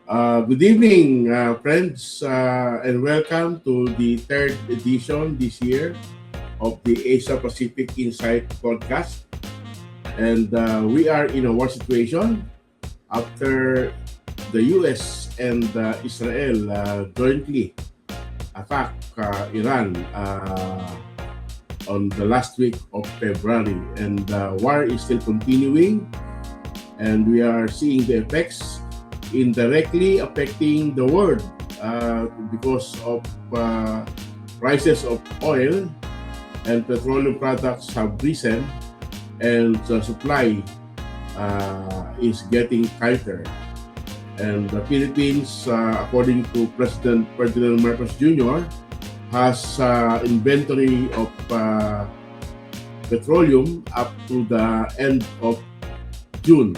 Good evening, friends, and welcome to the third edition this year of the Asia Pacific Insight podcast. And we are in a war situation after the US and Israel jointly attacked Iran on the last week of February. And war is still continuing, and we are seeing the effects indirectly affecting the world because of prices of oil and petroleum products have risen, and the supply is getting tighter. And the Philippines, according to President Ferdinand Marcos Jr., has inventory of petroleum up to the end of June.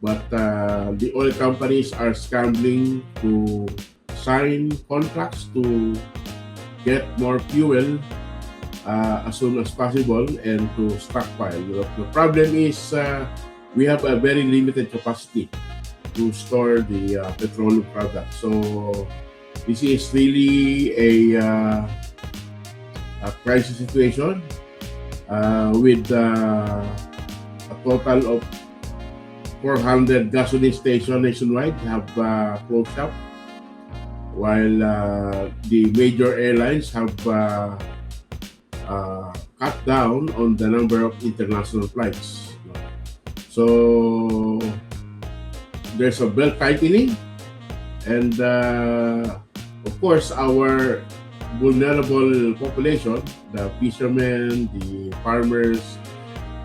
But the oil companies are scrambling to sign contracts to get more fuel as soon as possible and to stockpile. The problem is we have a very limited capacity to store the petroleum product. So this is really a crisis situation with a total of 400 gasoline stations nationwide have closed up, while the major airlines have cut down on the number of international flights. So there's a belt tightening, and of course our vulnerable population, the fishermen, the farmers,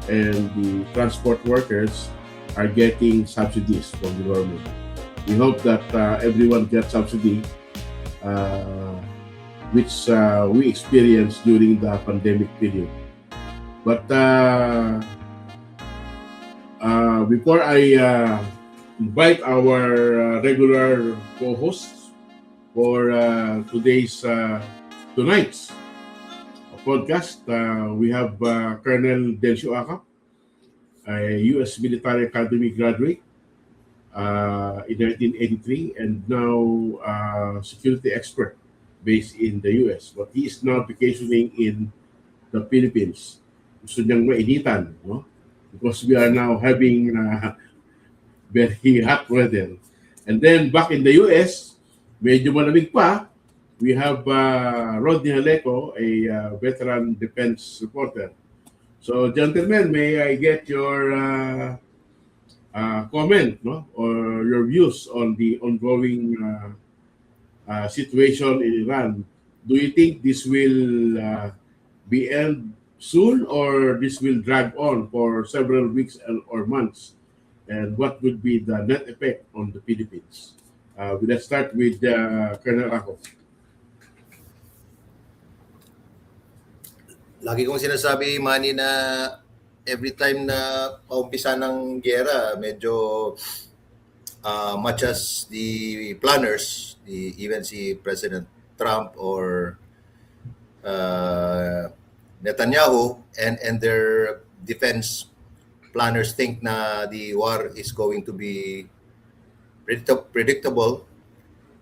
and the transport workers are getting subsidies from the government. We hope that everyone gets subsidy, which we experienced during the pandemic period. But before I invite our regular co-hosts for tonight's podcast, we have Colonel Delcio Acap, a U.S. Military Academy graduate in 1983, and now security expert based in the U.S. But he is now vacationing in the Philippines. Gusto niyang mainitan, no? Because we are now having very hot weather. And then back in the US, medyo malamig pa, we have Rodney Haleco, a veteran defense reporter. So, gentlemen, may I get your comment, no, or your views on the ongoing situation in Iran? Do you think this will be end soon, or this will drag on for several weeks or months? And what would be the net effect on the Philippines? Let's start with Colonel Ako. Lagi kong sinasabi, Manny, na every time na paumpisa ng giyera, medyo much as the planners, even si President Trump or Netanyahu and their defense planners think na the war is going to be predictable,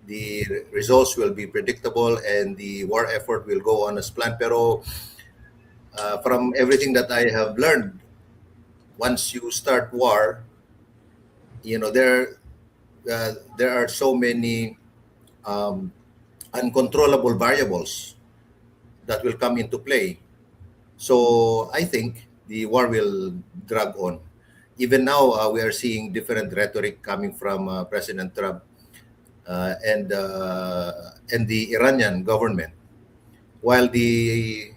the results will be predictable, and the war effort will go on as planned. Pero from everything that I have learned, once you start war, there are so many uncontrollable variables that will come into play. So I think the war will drag on. Even now, we are seeing different rhetoric coming from President Trump and the Iranian government, while the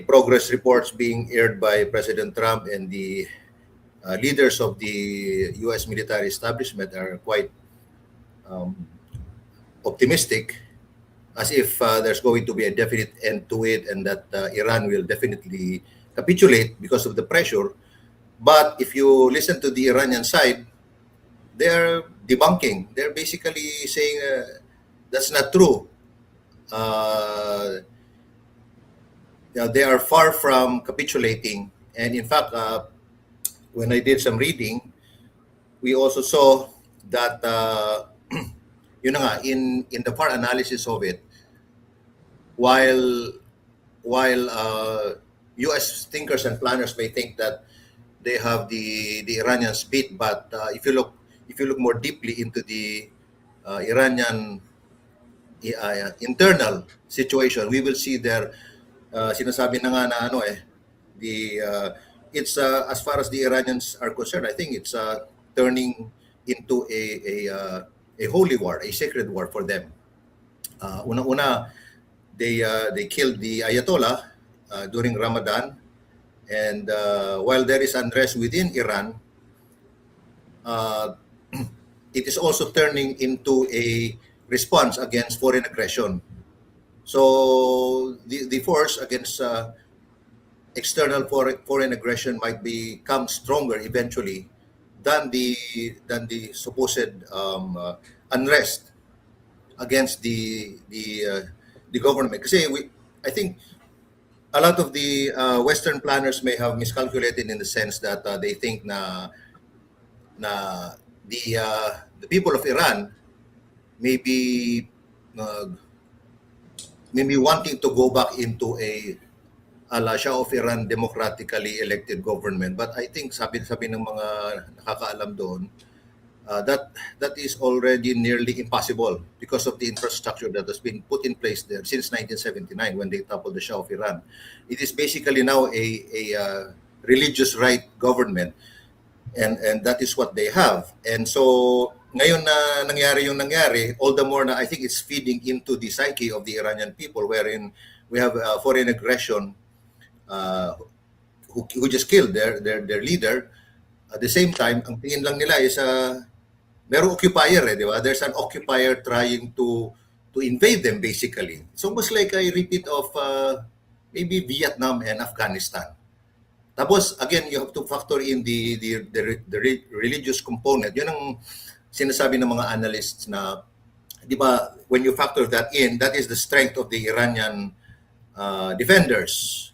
progress reports being aired by President Trump and the leaders of the U.S. military establishment are quite optimistic, as if there's going to be a definite end to it and that Iran will definitely capitulate because of the pressure. But if you listen to the Iranian side, they're debunking. They're basically saying that's not true. They are far from capitulating. And in fact, when I did some reading, we also saw that yun na nga, in the far analysis of it, while U.S. thinkers and planners may think that they have the Iranians beat, but if you look more deeply into the Iranian internal situation, we will see their sinasabi na nga na the it's as far as the Iranians are concerned, I think it's turning into a holy war, a sacred war for them. Una-una, they killed the Ayatollah during Ramadan, and while there is unrest within Iran, it is also turning into a response against foreign aggression. So the force against external foreign aggression might become stronger eventually than the supposed unrest against the government. Kasi I think a lot of the Western planners may have miscalculated in the sense that they think na the people of Iran may be wanting to go back into a la Shah of Iran democratically elected government. But I think sabi ng mga nakakaalam doon, that is already nearly impossible because of the infrastructure that has been put in place there since 1979 when they toppled the Shah of Iran. It is basically now a religious right government, and that is what they have. And so ngayon na nangyari yung nangyari, all the more na I think it's feeding into the psyche of the Iranian people, wherein we have foreign aggression who just killed their leader. At the same time, ang tingin lang nila is merong occupier, di ba? There's an occupier trying to invade them basically. It's almost like a repeat of maybe Vietnam and Afghanistan. Tapos again, you have to factor in the religious component. Yun ang sinasabi ng mga analysts na, di ba, when you factor that in, that is the strength of the Iranian defenders.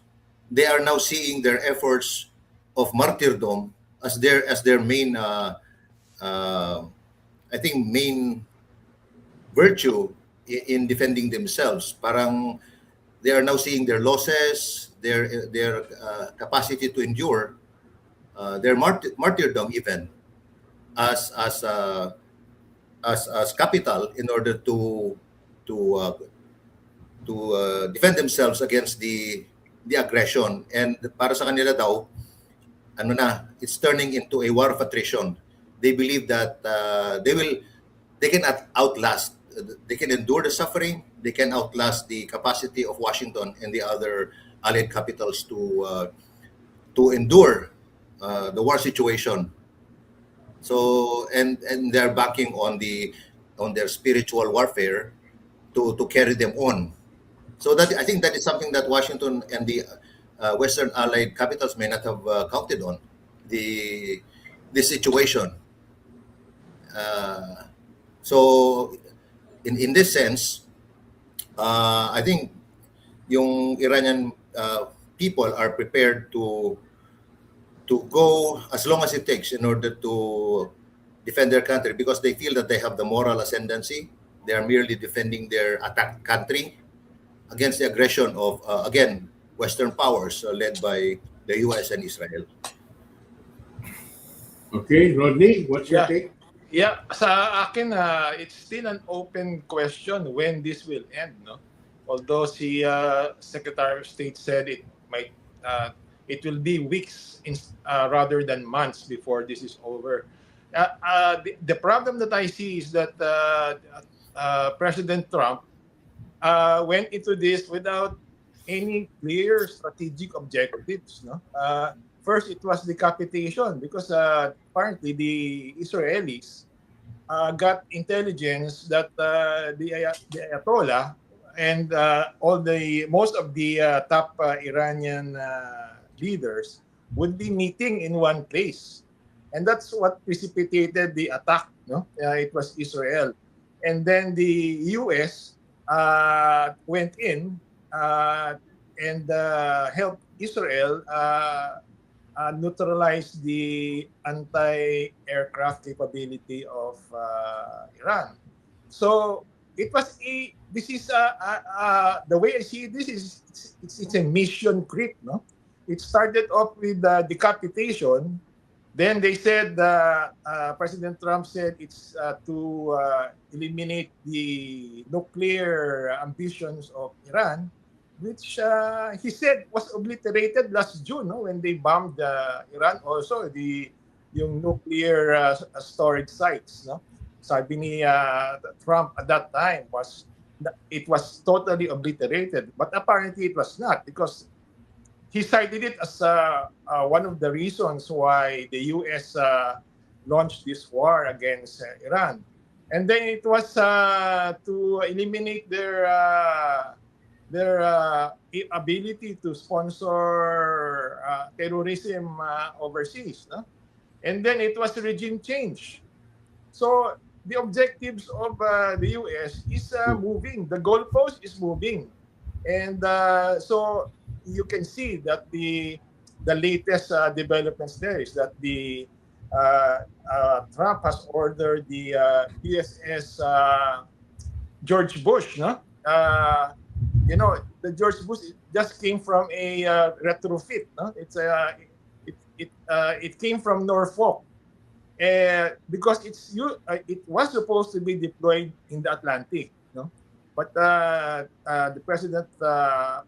They are now seeing their efforts of martyrdom as their main I think main virtue in defending themselves. Parang they are now seeing their losses, their capacity to endure, their martyrdom even as capital in order to defend themselves against the aggression. And para sa kanila daw, it's turning into a war of attrition. They believe that they can outlast, they can endure the suffering, they can outlast the capacity of Washington and the other allied capitals to endure the war situation. So and they're banking on their spiritual warfare to carry them on. So that I think that is something that Washington and the Western allied capitals may not have counted on, this situation. So in this sense, I think yung Iranian people are prepared to go as long as it takes in order to defend their country, because they feel that they have the moral ascendancy. They are merely defending their attacked country against the aggression of, again, Western powers led by the US and Israel. Okay, Rodney, what's your take? Yeah, sa akin, it's still an open question when this will end, no? Although si Secretary of State said it will be weeks rather than months before this is over. The problem that I see is that President Trump went into this without any clear strategic objectives. No, first it was decapitation because apparently the Israelis got intelligence that the Ayatollah and most of the top Iranian leaders would be meeting in one place, and that's what precipitated the attack. No, it was Israel, and then the U.S. Went in and helped Israel neutralize the anti-aircraft capability of Iran. So it was a. This is the way I see it, this is it's a mission creep, no? It started off with decapitation. Then they said President Trump said it's to eliminate the nuclear ambitions of Iran, which he said was obliterated last June, no, when they bombed Iran also the yung nuclear storage sites, no. Sabi ni Trump at that time was it was totally obliterated, but apparently it was not, because he cited it as one of the reasons why the U.S. Launched this war against Iran. And then it was to eliminate their ability to sponsor terrorism overseas. No? And then it was regime change. So the objectives of the U.S. is moving. The goalpost is moving. And so you can see that the latest developments there is that the Trump has ordered the USS George Bush, no? The George Bush just came from a retrofit, no? It came from Norfolk, because it was supposed to be deployed in the Atlantic, no? But the president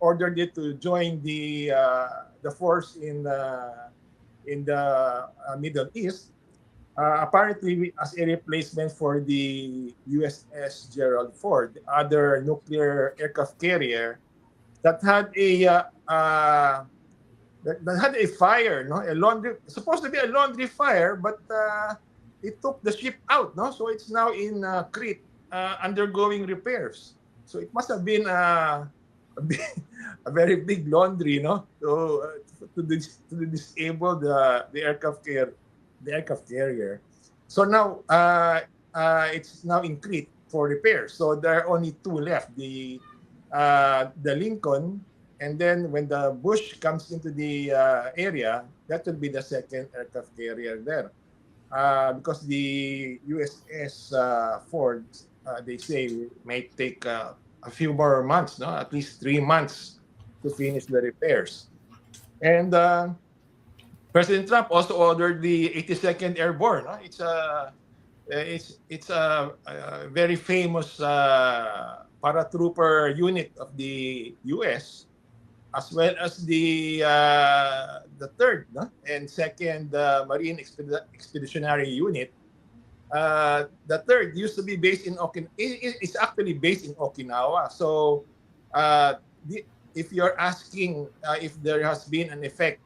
ordered it to join the force in the Middle East, apparently as a replacement for the USS Gerald Ford, the other nuclear aircraft carrier that had a fire, no, supposed to be a laundry fire, but it took the ship out, no, so it's now in Crete, undergoing repairs. So it must have been a very big laundry, no, to disable the aircraft carrier. So now it's now in Crete for repairs. So there are only two left: the Lincoln, and then when the Bush comes into the area, that will be the second aircraft carrier there, because the USS Ford, they say, may take a few more months, no, at least 3 months to finish the repairs. And President Trump also ordered the 82nd Airborne. No? It's a very famous paratrooper unit of the U.S., as well as the third, no? And second Marine Expeditionary Unit. The third used to be based in Okinawa. It's actually based in Okinawa. So if you're asking if there has been an effect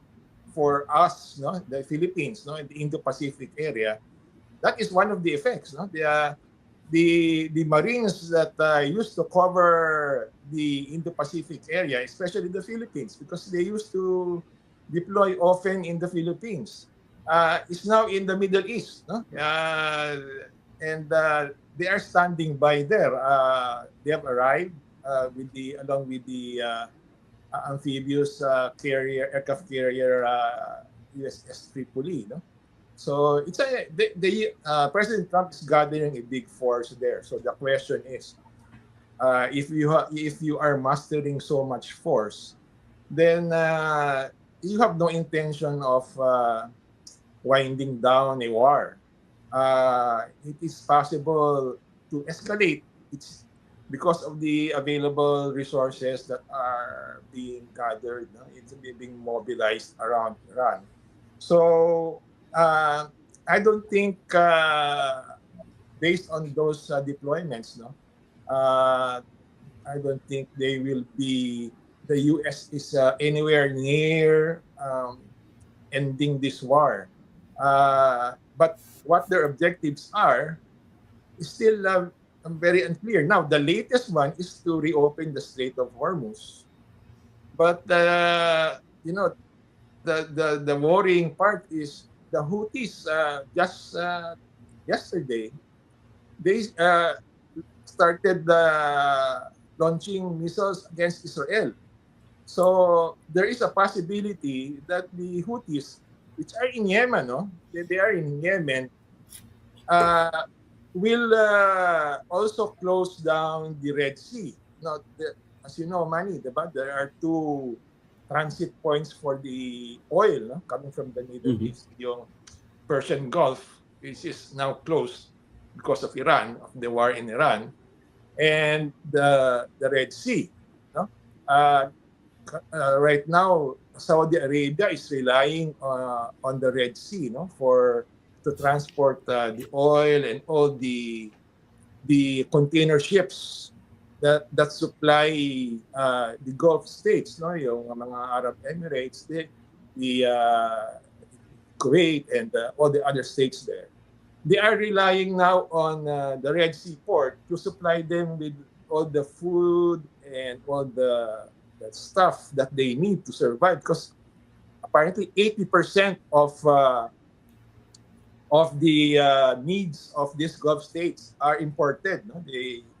for us, no, the Philippines, no, in the Indo-Pacific area, that is one of the effects. No? The Marines that used to cover the Indo-Pacific area, especially the Philippines, because they used to deploy often in the Philippines, is now in the Middle East. No? And they are standing by there. They have arrived along with the amphibious aircraft carrier USS Tripoli. No? So it's President Trump is gathering a big force there. So the question is, if you are mustering so much force, then you have no intention of winding down a war. It is possible to escalate. It's because of the available resources that are being gathered. No? It's being mobilized around Iran. So I don't think, based on those deployments, no, I don't think they will be. The U.S. is anywhere near ending this war. But what their objectives are is still very unclear. Now, the latest one is to reopen the Strait of Hormuz. But the worrying part is the Houthis just yesterday they started launching missiles against Israel. So there is a possibility that the Houthis which are in Yemen, no? They are in Yemen, will also close down the Red Sea. Now, as you know, Manny, diba, there are two transit points for the oil, no, coming from the Middle Mhm. East. Yung Persian Gulf, which is now closed because of Iran, of the war in Iran, and the Red Sea. No? Right now, Saudi Arabia is relying on the Red Sea, no, for to transport the oil and all the container ships that supply the Gulf states, no, yung mga Arab Emirates, the Kuwait, and all the other states there. They are relying now on the Red Sea port to supply them with all the food and all the stuff that they need to survive, because apparently 80% of the needs of these Gulf states are imported. No?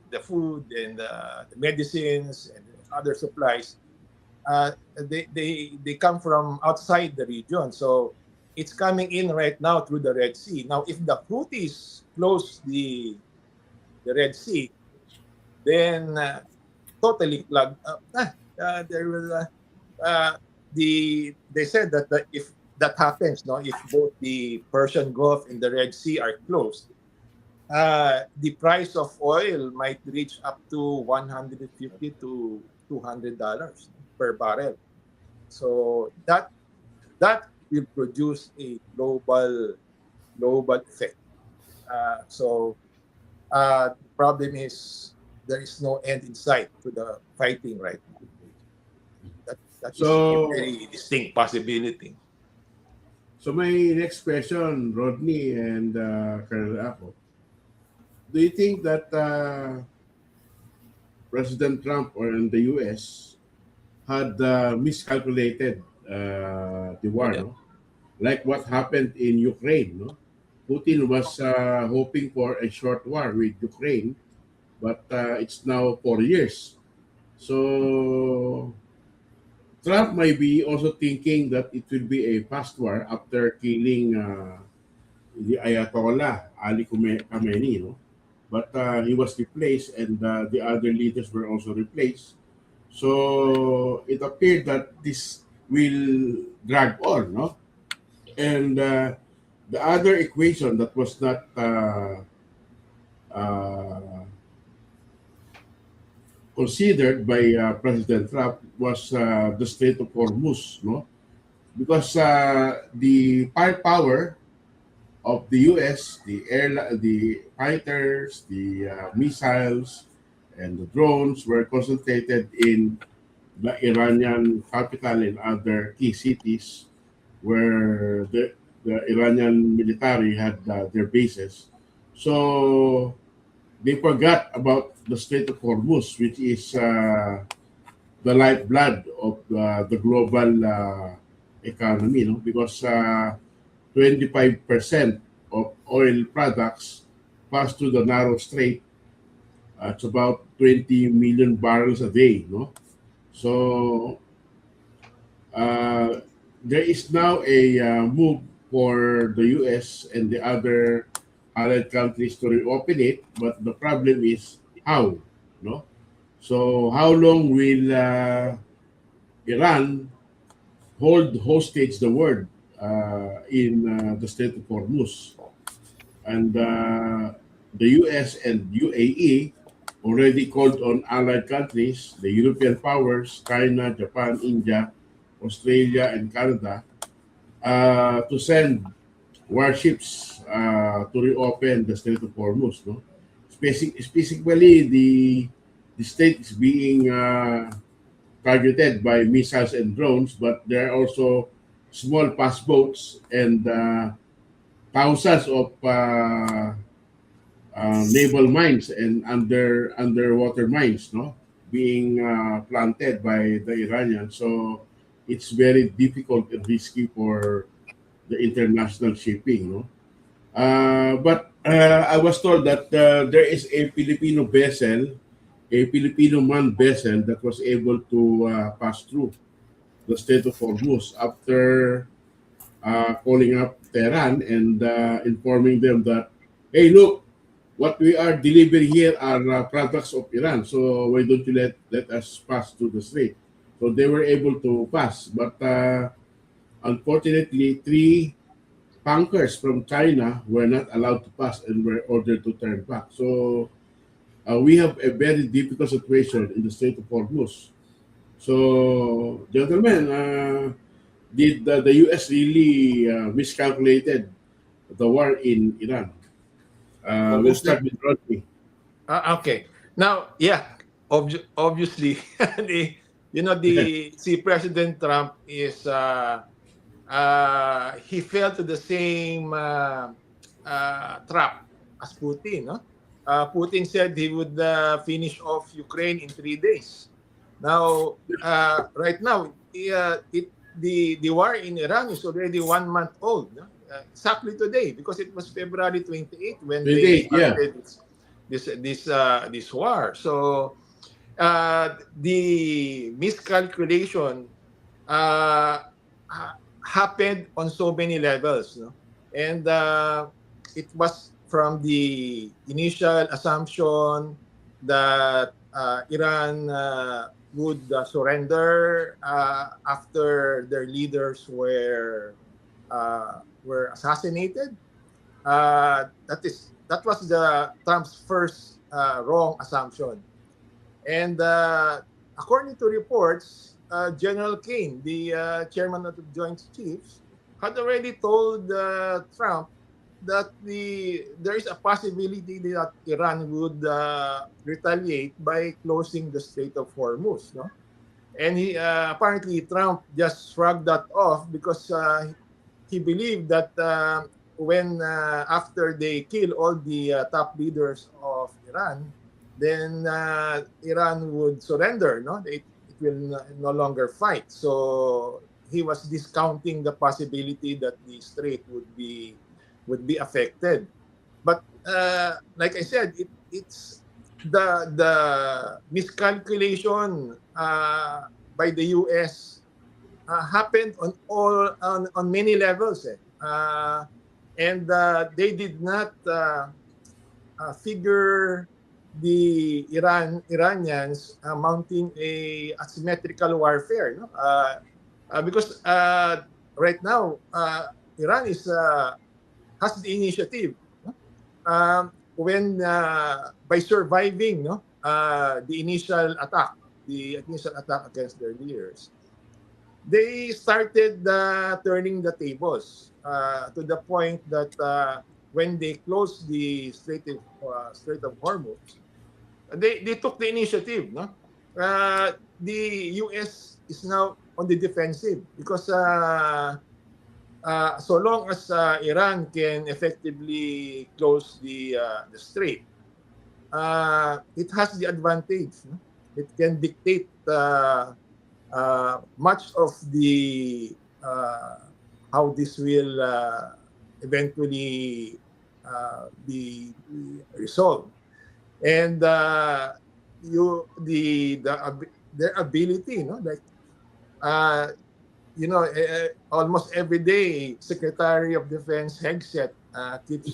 The food and the medicines and other supplies, they come from outside the region. So it's coming in right now through the Red Sea. Now, if the Houthis close the Red Sea, then totally plugged up. There will they said that if that happens, no, if both the Persian Gulf and the Red Sea are closed, the price of oil might reach up to $150 to $200 per barrel. So that will produce a global effect. The problem is there is no end in sight to the fighting right now. That is a So, very distinct possibility. so my next question, Rodney and Colonel Apo, do you think that President Trump or in the U.S. had miscalculated the war, Yeah. no? Like what happened in Ukraine, no? Putin was hoping for a short war with Ukraine, but it's now 4 years. So Trump might be also thinking that it will be a fast war after killing the Ayatollah Ali Khamenei, no? But he was replaced, and the other leaders were also replaced. So it appeared that this will drag on, no? And the other equation that was not uh, considered by President Trump was the Strait of Hormuz, no? Because the firepower of the U.S., the fighters, the missiles, and the drones were concentrated in the Iranian capital and other key cities where the Iranian military had their bases. So they forgot about the Strait of Hormuz, which is the lifeblood of the global economy, no? Because 25% of oil products pass through the narrow strait. It's about 20 million barrels a day, no? So uh, there is now a move for the U.S. and the other allied countries to reopen it, but the problem is how, no? So how long will Iran hold hostage the world in the Strait of Hormuz? And the U.S. and UAE already called on allied countries, the European powers, China, Japan, India, Australia, and Canada, to send warships to reopen the Strait of Hormuz. No, specifically the state is being targeted by missiles and drones, but there are also small fast boats and thousands of naval mines and underwater mines, no, being planted by the Iranians. So it's very difficult and risky for the international shipping, no. But I was told that there is a Filipino vessel, a Filipino manned vessel that was able to pass through the Strait of Hormuz after calling up Tehran and informing them that, hey, look, what we are delivering here are products of Iran. So why don't you let us pass through the strait? So they were able to pass, but unfortunately, three tankers from China were not allowed to pass and were ordered to turn back. So we have a very difficult situation in the Strait of Hormuz. So, gentlemen, did the US really miscalculated the war in Iran? Well, We'll most start with Rodney. Okay. Now, yeah, obviously, the see President Trump is he fell to the same trap as Putin. No? Putin said he would finish off Ukraine in 3 days. Now, right now, the war in Iran is already 1 month old. No? Exactly today, because it was February 28th when they 28, yeah. started this war. So the miscalculation uh, happened on so many levels, no? And it was from the initial assumption that Iran would surrender after their leaders were assassinated. That was the Trump's first wrong assumption. And according to reports, General Kane, the chairman of the Joint Chiefs, had already told Trump that there is a possibility that Iran would retaliate by closing the Strait of Hormuz. No? And apparently Trump just shrugged that off because he believed that when after they kill all the top leaders of Iran, then Iran would surrender. No, it will no longer fight. So he was discounting the possibility that the strait would be affected. But like I said, it's the miscalculation by the U.S. Happened on many levels, and they did not figure the Iranians mounting a asymmetrical warfare, no? Because right now Iran has the initiative, no? When by surviving, no, the initial attack against their leaders, they started turning the tables to the point that when they closed the Strait of Hormuz, they took the initiative. No, the U.S. is now on the defensive because so long as Iran can effectively close the strait, it has the advantage. No? It can dictate much of the how this will eventually be resolved, and their ability, like uh, almost every day, Secretary of Defense Hegseth keeps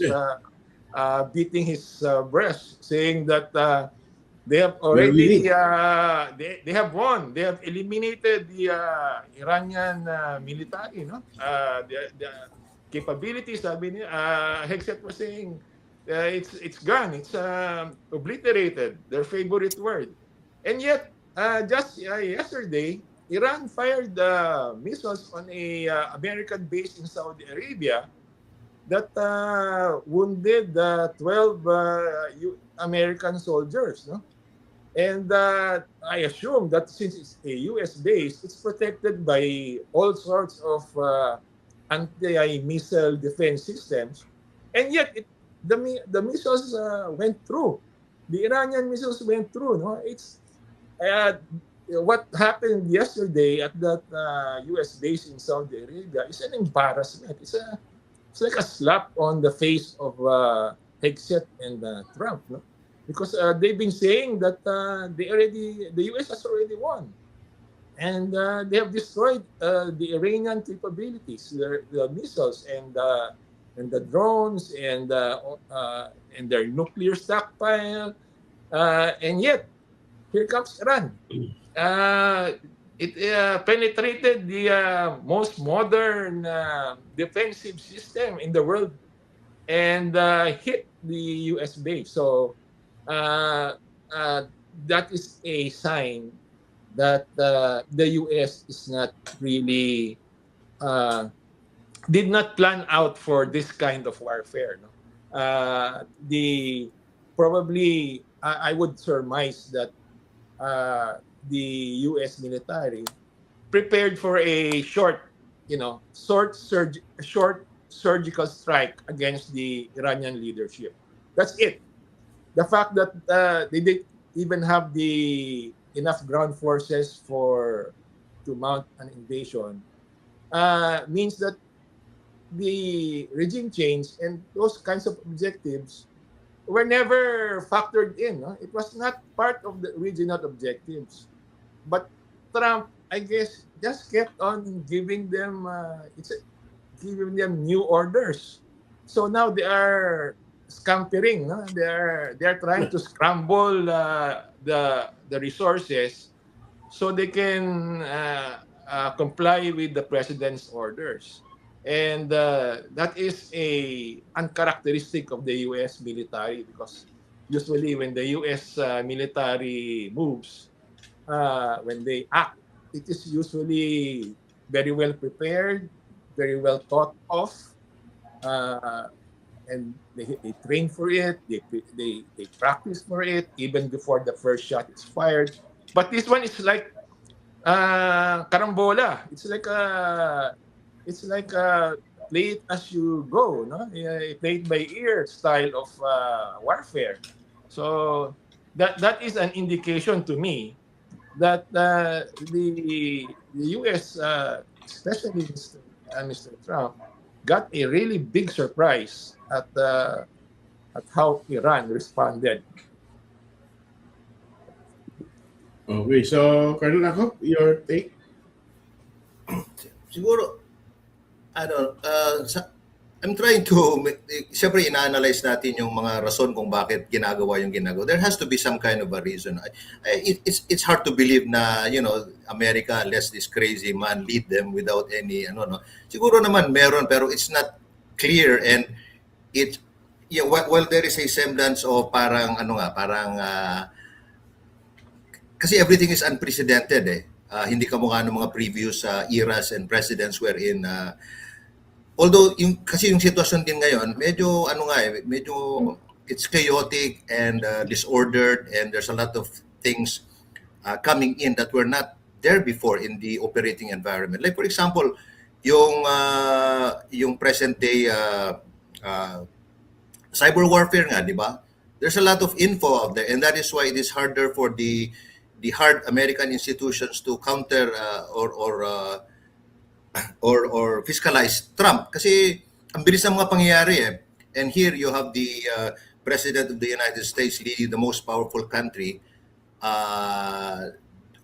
beating his breast, saying that they have We're already winning. they have won. They have eliminated the Iranian military. No, the capabilities. Sabi niya, Hegseth was saying it's gone. It's obliterated. Their favorite word. And yet, just yesterday, Iran fired missiles on a American base in Saudi Arabia that wounded 12 American soldiers. No? And I assume that since it's a U.S. base, it's protected by all sorts of anti-missile defense systems. And yet, the missiles went through. The Iranian missiles went through. No, it's uh, what happened yesterday at that U.S. base in Saudi Arabia is an embarrassment. It's like a slap on the face of Hegseth and Trump, no? Because they've been saying that the U.S. has already won. And they have destroyed the Iranian capabilities, the missiles and the drones and their nuclear stockpile. And yet, here comes Iran. It penetrated the most modern defensive system in the world and hit the US base. So uh, that is a sign that the US is not really uh, did not plan out for this kind of warfare. No? The probably I would surmise that the US military prepared for a short surgical strike against the Iranian leadership. That's it. The fact that they didn't even have the enough ground forces for to mount an invasion means that the regime change and those kinds of objectives were never factored in. No? It was not part of the original objectives. But Trump, I guess, just kept on giving them new orders. So now they are scampering. No? They are trying to scramble the resources so they can comply with the president's orders. And that is a uncharacteristic of the U.S. military because usually when the U.S. Military moves, when they act, it is usually very well prepared, very well thought of, uh, and they train for it, they practice for it even before the first shot is fired. But this one is like carambola. It's like a play it as you go, no? Play it by ear style of warfare. So that is an indication to me that the U.S., especially Mr. Trump, got a really big surprise at how Iran responded. Okay, so Colonel Akop, your take? Siguro, I'm trying to, siyempre ina-analyze natin yung mga rason kung bakit ginagawa yung ginagawa. There has to be some kind of a reason. It's hard to believe na, America lets this crazy man lead them without any, no. Siguro naman meron, pero it's not clear and it, while there is a semblance of parang, kasi everything is unprecedented eh. Hindi kamukha ng mga previous eras and presidents wherein although kasi yung sitwasyon din ngayon medyo medyo it's chaotic and disordered and there's a lot of things coming in that were not there before in the operating environment. Like for example, yung present day cyber warfare nga, di ba? There's a lot of info out there and that is why it is harder for the hard American institutions to counter or fiscalize Trump kasi ang bilis ng mga pangyayari eh. And here you have the President of the United States leading the most powerful country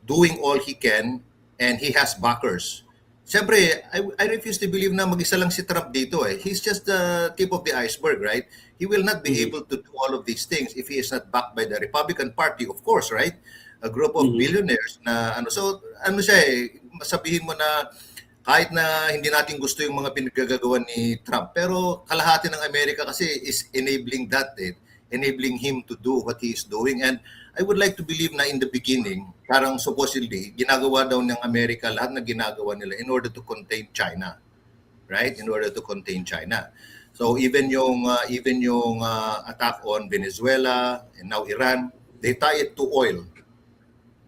doing all he can and he has backers. Siyempre, I refuse to believe na mag-isa lang si Trump dito eh. He's just the tip of the iceberg, right? He will not be able to do all of these things if he is not backed by the Republican Party, of course, right? A group of billionaires na siya eh, masabihin mo na kahit na hindi natin gusto yung mga pinagagagawa ni Trump, pero kalahati ng Amerika kasi is enabling that eh, enabling him to do what he is doing. And I would like to believe na in the beginning, parang supposedly, ginagawa daw ng Amerika lahat na ginagawa nila in order to contain China. Right? In order to contain China. So even yung attack on Venezuela and now Iran, they tie it to oil.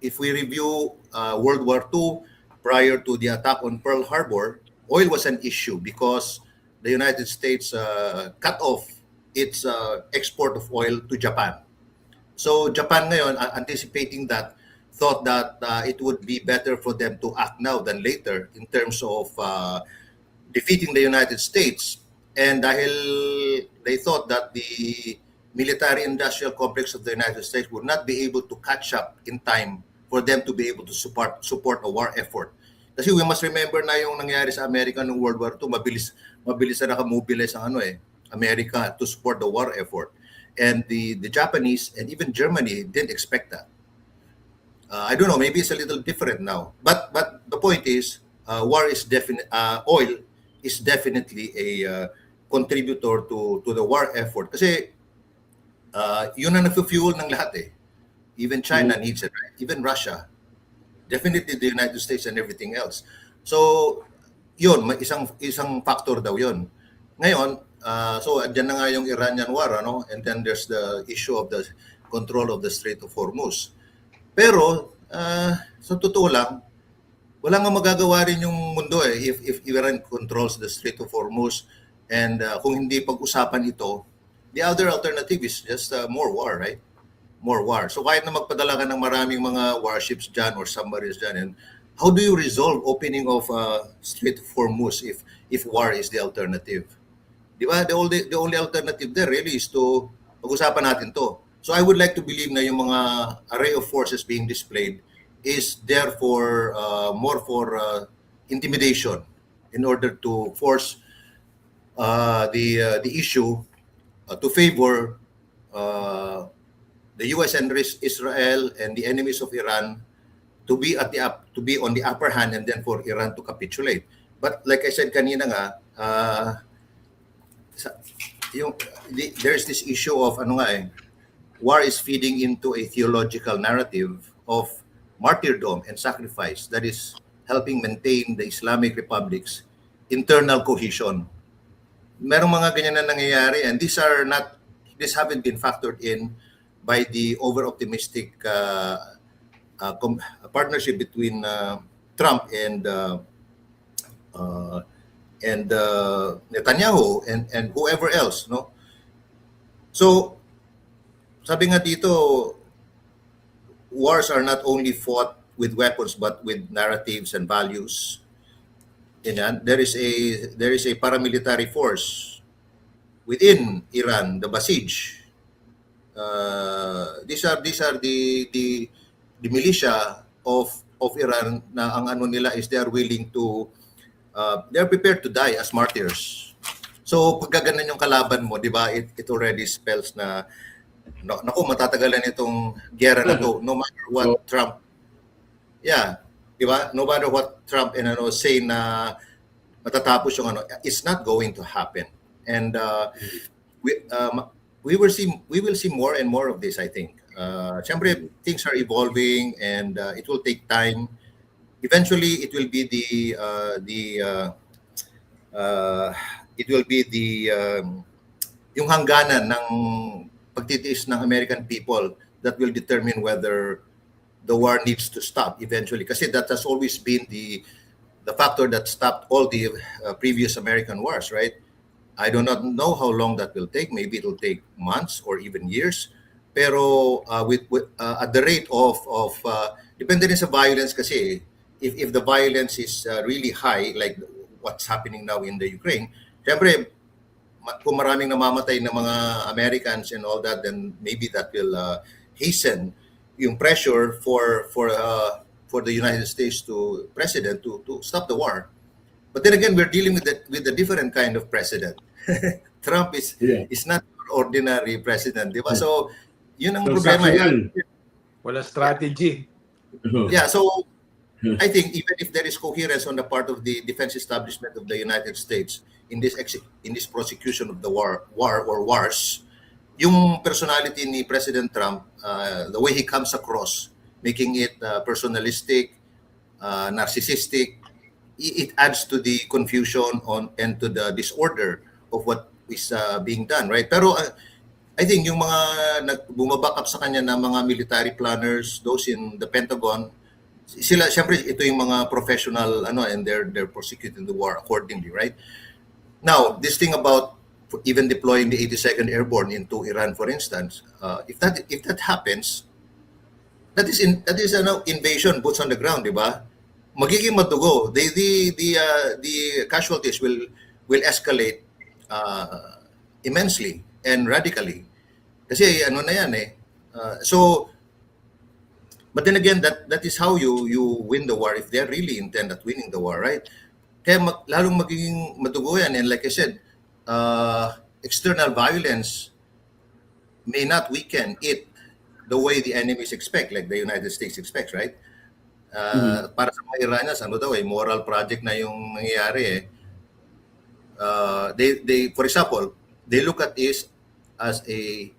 If we review World War II, prior to the attack on Pearl Harbor, oil was an issue because the United States cut off its export of oil to Japan. So Japan ngayon, anticipating that, thought that it would be better for them to act now than later in terms of defeating the United States. And dahil they thought that the military-industrial complex of the United States would not be able to catch up in time for them to be able to support a war effort. Kasi we must remember na yung nangyari sa Amerika noong World War II, mabilis na nakamobilize ang America to support the war effort. And the Japanese and even Germany didn't expect that. I don't know, maybe it's a little different now. But the point is, oil is definitely a contributor to the war effort. Kasi yun ang nag-fuel ng lahat eh. Even China needs it, right? Even Russia. Definitely the United States and everything else. So, yun, may isang factor daw yun. Ngayon, so andyan na nga yung Iranian war, ano? And then there's the issue of the control of the Strait of Hormuz. Pero, sa totoo lang, wala nga magagawa rin yung mundo eh if Iran controls the Strait of Hormuz, and kung hindi pag-usapan ito, the other alternative is just more war, right? More war. So kahit na magpadala ka ng maraming mga warships dyan or submarines dyan, and how do you resolve opening of Strait of Hormuz if war is the alternative? Di ba? The only alternative there really is to pag-usapan natin to. So I would like to believe na yung mga array of forces being displayed is there for more for intimidation in order to force the issue to favor the U.S. and Israel and the enemies of Iran to be on the upper hand, and then for Iran to capitulate. But like I said kanina nga, there's this issue of war is feeding into a theological narrative of martyrdom and sacrifice that is helping maintain the Islamic Republic's internal cohesion. Merong mga ganyan na nangyayari, and these haven't been factored in by the over-optimistic partnership between Trump and Netanyahu and whoever else, no? So, sabi nga dito, wars are not only fought with weapons but with narratives and values. Yan. There is a paramilitary force within Iran, the Basij. These are the militia of Iran na ang ano nila is they are willing to they're prepared to die as martyrs. So pag gaganan yung kalaban mo, di ba, it already spells na naku, matatagalan itong giyera na to, no matter what Trump, di ba, no matter what Trump say na matatapos yung it's not going to happen. And we will see more and more of this, I think. Siyempre, things are evolving, and it will take time. Eventually, it will be yung hangganan ng pagtitiis ng American people that will determine whether the war needs to stop eventually. Kasi that has always been the factor that stopped all the previous American wars, right? I do not know how long that will take. Maybe it will take months or even years. Pero at the rate of depende rin sa violence kasi. If the violence is really high, like what's happening now in the Ukraine, syempre, kung maraming namamatay na mga Americans and all that, then maybe that will hasten yung pressure for the United States president to stop the war. But then again, we're dealing with a different kind of president. Trump is not an ordinary president, di ba? So, yun ang problema. Wala strategy. Yeah, so I think even if there is coherence on the part of the defense establishment of the United States in this prosecution of the war or wars, yung personality ni President Trump, the way he comes across, making it personalistic, narcissistic, it adds to the confusion and to the disorder of what is being done, right? Pero I think yung mga bumaback up sa kanya na mga military planners, those in the Pentagon, sila syempre ito yung mga professional and they're prosecuting the war accordingly, right? Now, this thing about even deploying the 82nd Airborne into Iran, for instance, if that happens, that is invasion, boots on the ground, di ba? Magiging madugo. The casualties will escalate immensely and radically. Kasi na yan eh. So But then again, that is how you win the war if they really intend at winning the war, right? Kaya lalong magiging madugo yan. And like I said, external violence may not weaken it the way the enemies expect, like the United States expects, right? Para sa mga Iranians, ano daw moral project na yung nangyayari eh. They for example, they look at this as it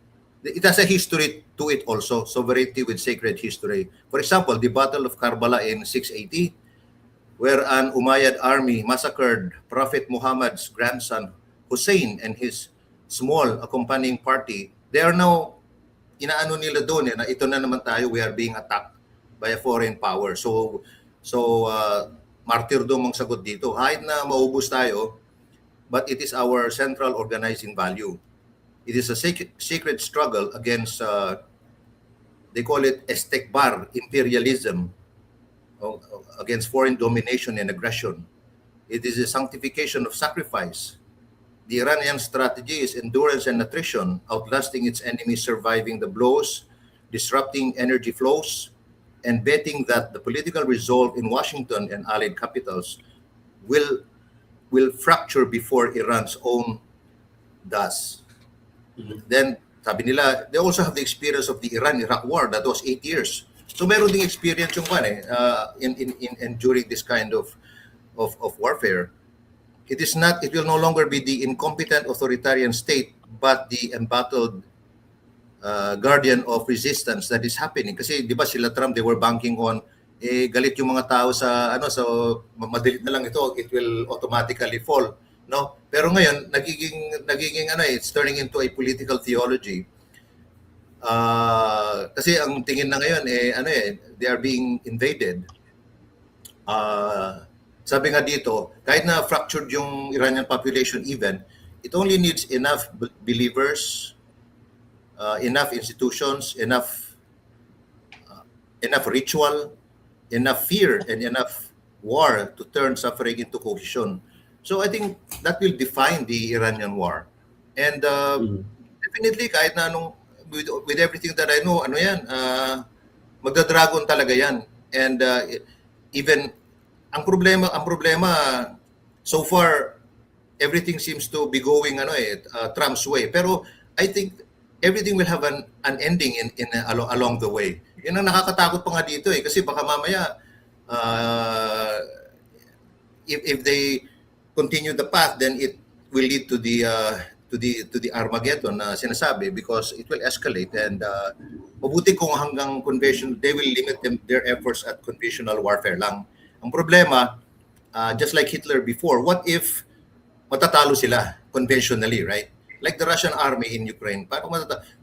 has a history to it also, sovereignty with sacred history. For example, the Battle of Karbala in 680, where an Umayyad army massacred Prophet Muhammad's grandson Hussein and his small accompanying party. They are now inaano nila doon na ito na naman tayo, we are being attacked by a foreign power. So martyrdom ang sagot dito. Kahit na maubos tayo, but it is our central organizing value. It is a sacred struggle against, they call it estekbar, imperialism, against foreign domination and aggression. It is a sanctification of sacrifice. The Iranian strategy is endurance and attrition, outlasting its enemies, surviving the blows, disrupting energy flows, and betting that the political resolve in Washington and allied capitals will fracture before Iran's own does. Then, sabi nila, they also have the experience of the Iran-Iraq war that was 8 years. So meron ding experience yung in during this kind of warfare. It will no longer be the incompetent authoritarian state, but the embattled guardian of resistance that is happening. Kasi di ba sila Trump, they were banking on galit yung mga tao sa so madalit na lang ito, it will automatically fall, no? Pero ngayon nagiging it's turning into a political theology. Kasi ang tingin na ngayon they are being invaded. Sabi nga dito, kahit na fractured yung Iranian population even, it only needs enough believers, enough institutions, enough ritual, enough fear, and enough war to turn suffering into cohesion. So I think that will define the Iranian war. And definitely, kahit na with everything that I know, magda-dragon talaga yan. And even ang problema so far everything seems to be going Trump's way, pero I think everything will have an ending along the way. Yan ang nakakatakot pa nga dito kasi baka mamaya if they continue the path, then it will lead to the Armageddon na sinasabi, because it will escalate. And mabuti kung hanggang they will limit their efforts at conventional warfare lang. Ang problema, just like Hitler before, what if matatalo sila conventionally, right? Like the Russian army in Ukraine.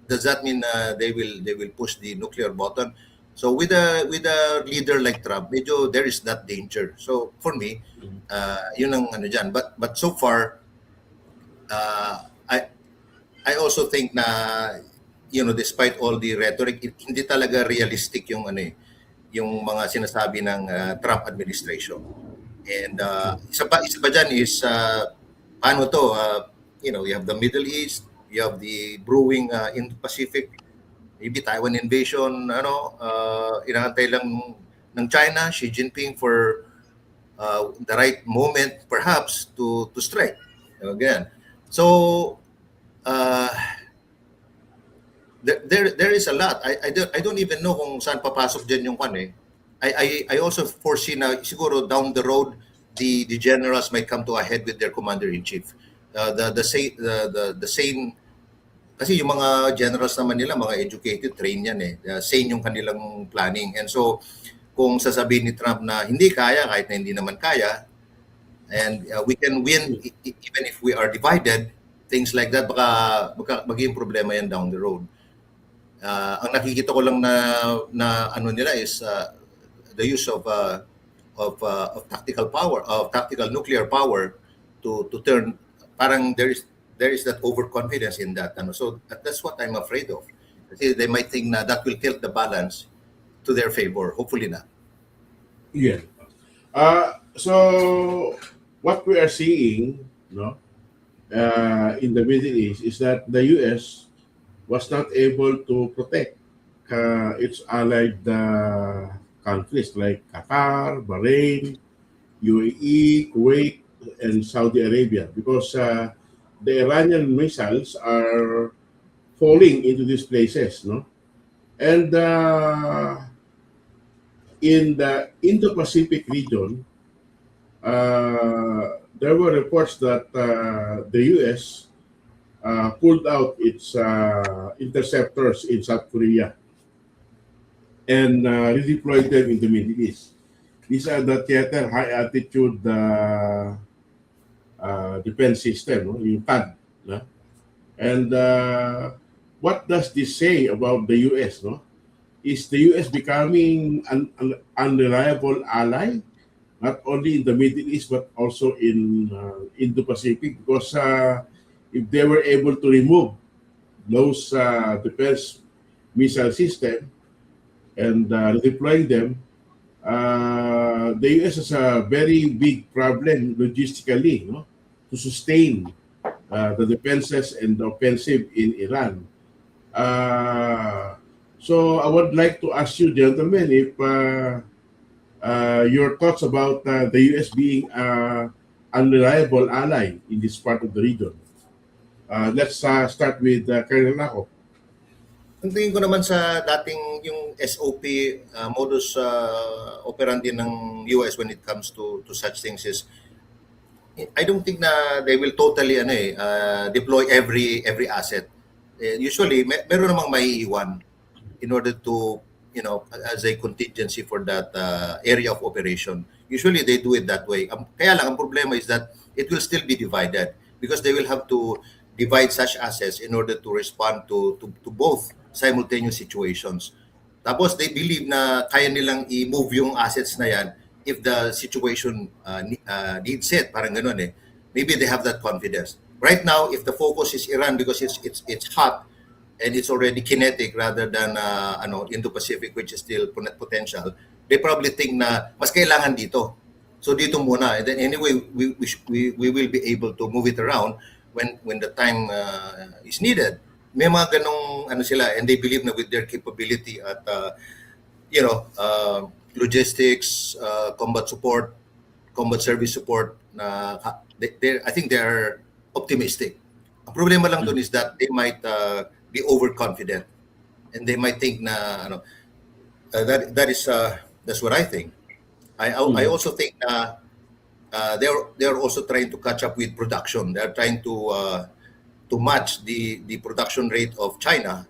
Does that mean they will push the nuclear button? So with a leader like Trump, medyo there is that danger. So for me, yun ang dyan. But so far, I also think na despite all the rhetoric, hindi talaga realistic yung yung mga sinasabi ng Trump administration. And isa pa dyan is paano to, you have the Middle East, you have the brewing Indo-Pacific, maybe Taiwan invasion, inaantay lang ng China, Xi Jinping for the right moment perhaps to strike again. So there is a lot. I don't even know kung saan papasok dyan yung I also foresee na siguro down the road the generals might come to a head with their commander-in-chief. The same, kasi yung mga generals naman nila, mga educated, trained yan sane yung kanilang planning. And so kung sasabihin ni Trump na hindi kaya, kahit na hindi naman kaya, and we can win even if we are divided, things like that, baka magiging problema yan down the road. Ang nakikita ko lang na nila is the use of tactical power, of tactical nuclear power to turn, parang there is that overconfidence in that. So that's what I'm afraid of. Kasi they might think na that will tilt the balance to their favor. Hopefully not. Yeah. So what we are seeing, in the Middle East is that the U.S. was not able to protect its allied countries like Qatar, Bahrain, UAE, Kuwait, and Saudi Arabia, because the Iranian missiles are falling into these places, no? And in the Indo-Pacific region, there were reports that the U.S. Pulled out its interceptors in South Korea and redeployed them in the Middle East. These are the theater high-altitude defense system, no? Yung THAAD. No? And what does this say about the U.S.? No? Is the U.S. becoming an unreliable ally, not only in the Middle East but also in Indo-Pacific? Because if they were able to remove those defense missile system and redeploying them, the U.S. has a very big problem logistically, no, to sustain the defenses and the offensive in Iran. So I would like to ask you, gentlemen, if your thoughts about the U.S. being an unreliable ally in this part of the region. Let's start with Colonel Laco. Ang tingin ko naman sa dating yung SOP, modus operandi ng US when it comes to such things is, I don't think na they will totally deploy every asset. Usually, meron namang maiiwan in order to, as a contingency for that area of operation. Usually, they do it that way. Kaya lang, ang problema is that it will still be divided because they will have to divide such assets in order to respond to both simultaneous situations. Tapos they believe na kaya nilang i-move yung assets na yan if the situation needs it, parang ganun eh. Maybe they have that confidence. Right now, if the focus is Iran because it's hot and it's already kinetic rather than Indo-Pacific, which is still potential, they probably think na mas kailangan dito. So dito muna. And then anyway, we will be able to move it around when the time is needed. May mga ganong sila, and they believe na with their capability at logistics, combat support, combat service support, I think they are optimistic. Ang problema lang doon is that they might be overconfident, and they might think na that's what I think. I also think na they're also trying to catch up with production. They're trying to match the production rate of China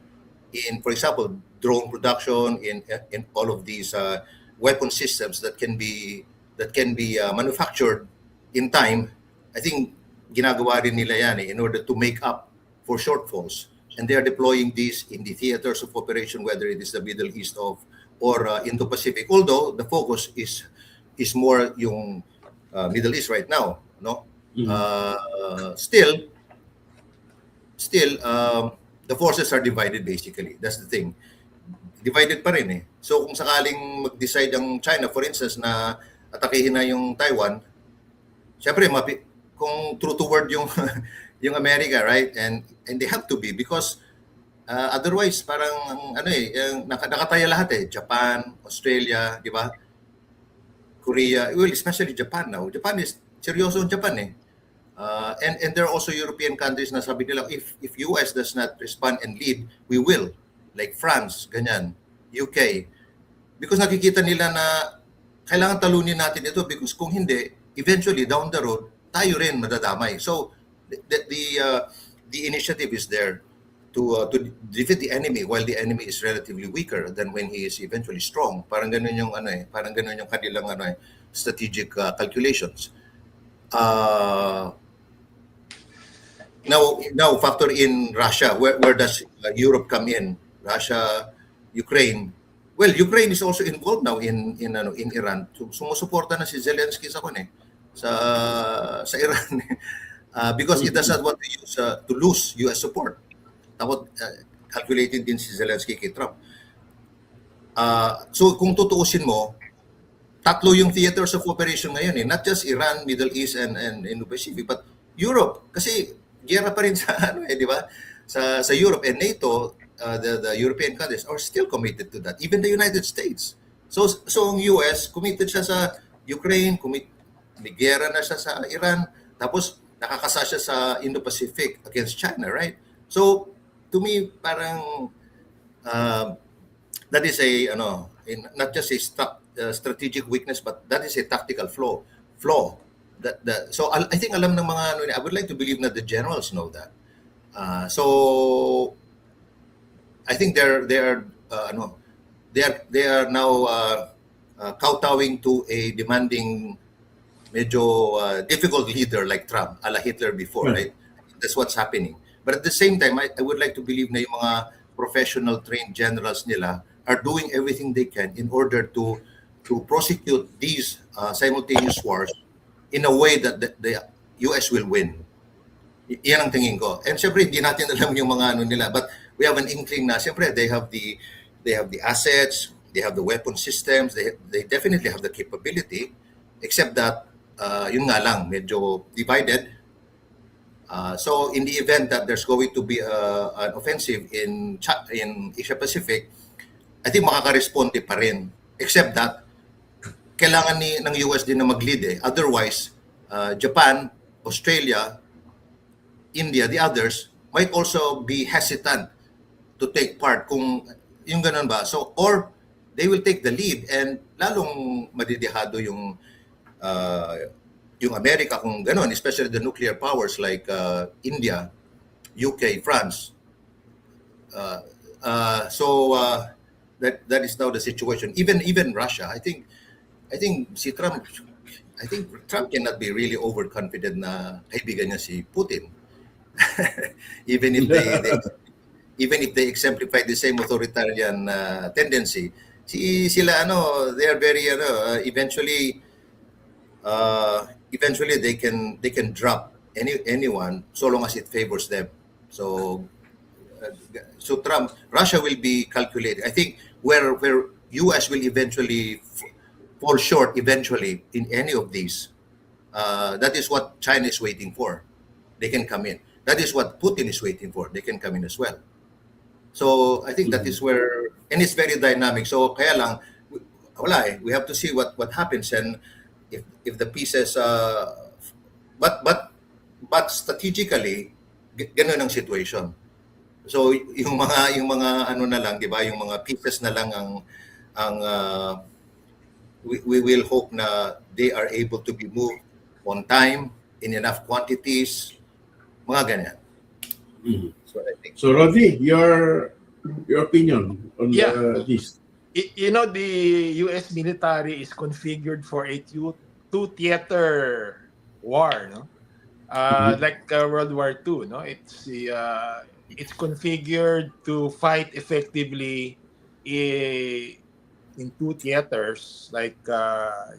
in, for example, drone production, in all of these weapon systems that can be manufactured in time. I think ginagawa rin nila yan in order to make up for shortfalls, and they are deploying these in the theaters of operation, whether it is the Middle East or Indo-Pacific. Although the focus is more yung Middle East right now, no? Still, the forces are divided basically. That's the thing. Divided pa rin eh. So kung sakaling mag-decide ang China, for instance, na atakihin na yung Taiwan, syempre, kung true to word yung yung America, right? And they have to be because otherwise parang nakataya lahat eh. Japan, Australia, di ba? Korea, well, especially Japan now. Japan is seryoso ang Japan eh. And there are also European countries na sabi nila, if US does not respond and lead, we will. Like France, ganyan, UK. Because nakikita nila na kailangan talunin natin ito because kung hindi, eventually down the road, tayo rin madadamay. So the initiative is there to defeat the enemy while the enemy is relatively weaker than when he is eventually strong. Parang ganun yung parang ganun yung kanilang strategic calculations. Now factor in Russia. Where does Europe come in? Russia, Ukraine. Well, Ukraine is also involved now in Iran. Sumusuporta na si Zelensky sa Iran because he does not want to lose US support. Tapos calculating din si Zelensky kay Trump. So kung tutuusin mo, tatlo yung theaters of operation ngayon eh. Not just Iran, Middle East, and Indo-Pacific, but Europe. Kasi giyera pa rin sa di ba? Sa Europe and NATO, the European countries are still committed to that. Even the United States. So ang US committed siya sa Ukraine, may giyera na siya sa Iran, tapos nakakasa siya sa Indo-Pacific against China, right? So to me, parang that is not just a strategic weakness, but that is a tactical flaw. So I think alam ng mga I would like to believe that the generals know that. So I think they are now kowtowing to a demanding, medyo difficult leader like Trump, ala Hitler before, right? That's what's happening. But at the same time, I would like to believe na yung mga professional trained generals nila are doing everything they can in order to prosecute these simultaneous wars in a way that the US will win. Yan ang tingin ko. And syempre hindi natin alam yung mga nila, but we have an inkling na syempre they have the assets, they have the weapon systems, they definitely have the capability, except that yun nga lang medyo divided. So in the event that there's going to be an offensive in Asia Pacific, I think makaka-responde pa rin, except that kailangan ng US din na mag-lead. Otherwise, Japan, Australia, India, the others might also be hesitant to take part kung yung ganun ba. So, or they will take the lead and lalong madidihado yung Amerika kung ganun, especially the nuclear powers like India, UK, France. So that is now the situation. Even Russia, I think si Trump, Trump cannot be really overconfident na kaibigan niya si Putin. even if they exemplify the same authoritarian tendency, sila they are very eventually they can drop anyone so long as it favors them. So Russia will be calculated. I think where US will eventually fall short eventually in any of these. That is what China is waiting for. They can come in. That is what Putin is waiting for. They can come in as well. So I think that is where, and it's very dynamic. So kaya lang, we have to see what happens, and if the pieces, but strategically, ganun ang situation. So yung mga ano na lang, di ba? Yung mga pieces na lang ang we will hope na they are able to be moved on time in enough quantities, mga ganyan. Mhm. So I think. So Rodney, your opinion on this? The U.S. military is configured for a two-theater war, no? Like World War II, no? It's configured to fight effectively in two theaters like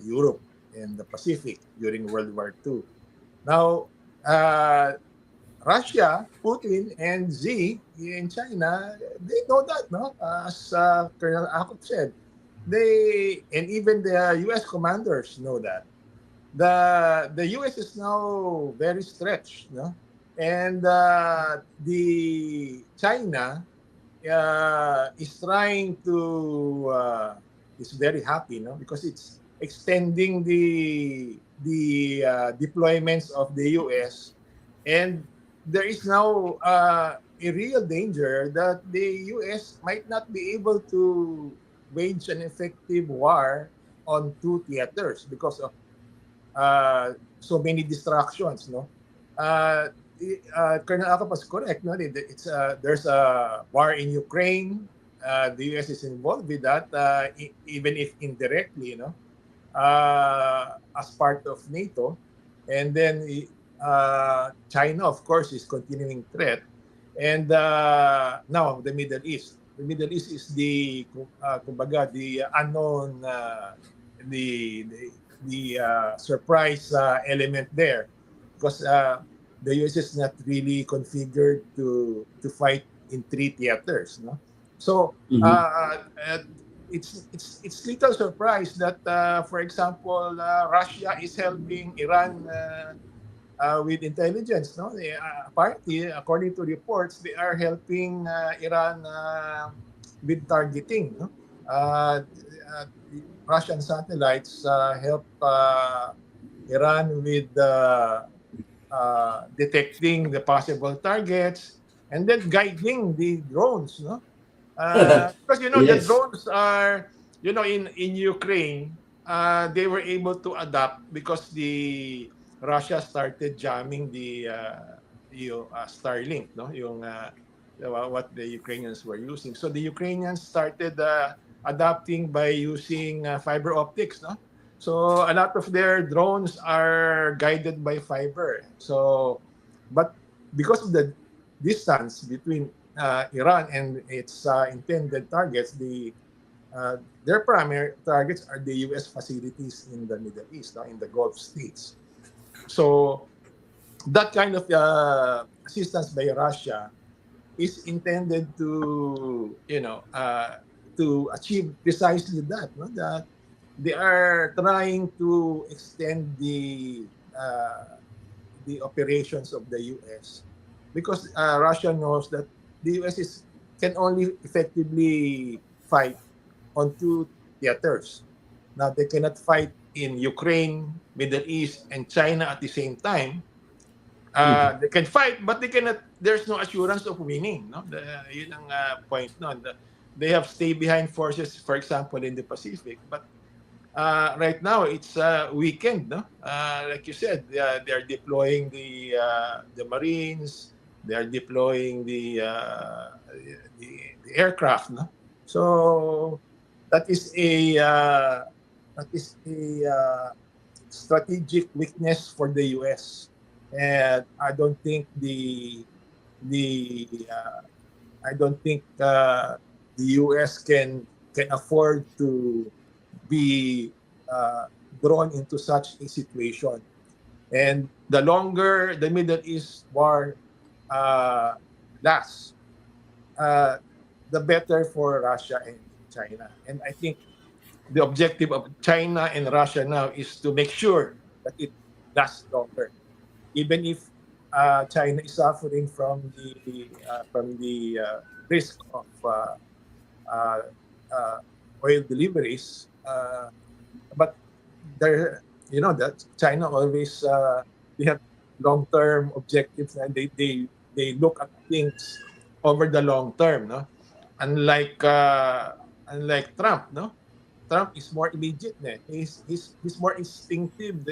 Europe and the Pacific during World War II. Now, Russia, Putin, and Xi in China, they know that, no? As Colonel Akop said, and even the U.S. commanders know that. The U.S. is now very stretched, no? And the China is trying to is very happy, no? Because it's extending the deployments of the U.S. and there is now a real danger that the U.S. might not be able to wage an effective war on two theaters because of so many distractions, no? Colonel Akop was correct, no? There's a war in Ukraine. The U.S. is involved with that, even if indirectly, as part of NATO. And then China, of course, is continuing threat. And now the Middle East. The Middle East is the unknown, the surprise element there, because the U.S. is not really configured to fight in three theaters, no. So it's little surprise that, for example, Russia is helping Iran with intelligence. No, apparently, according to reports, they are helping Iran with targeting. No, the Russian satellites help Iran with detecting the possible targets and then guiding the drones. No, because the Yes. drones are in Ukraine, they were able to adapt because the Russia started jamming the Starlink, no, yung what the Ukrainians were using. So the Ukrainians started adapting by using fiber optics, no. So a lot of their drones are guided by fiber. So, but because of the distance between Iran and its intended targets, their primary targets are the U.S. facilities in the Middle East, in the Gulf states. So that kind of assistance by Russia is intended to achieve precisely that. No? That they are trying to extend the operations of the U.S. because Russia knows that the U.S. can only effectively fight on two theaters. Now they cannot fight in Ukraine, Middle East, and China at the same time. Mhm. They can fight, but they cannot. There's no assurance of winning. No, yun ang point. No, they have stay behind forces, for example, in the Pacific, but right now it's weekend, no? Like you said, they are deploying the Marines. They are deploying the aircraft, no? So that is a strategic weakness for the U.S. And the I don't think the U.S. can afford to be uh, drawn into such a situation. And the longer the Middle East war uh, lasts, uh, the better for Russia and China. And I think the objective of China and Russia now is to make sure that it lasts longer, even if China is suffering from the risk of uh, uh, oil deliveries. But there, that China always they have long-term objectives and they look at things over the long term, no? Unlike unlike Trump, no? Trump is more immediate, ne? He's more instinctive.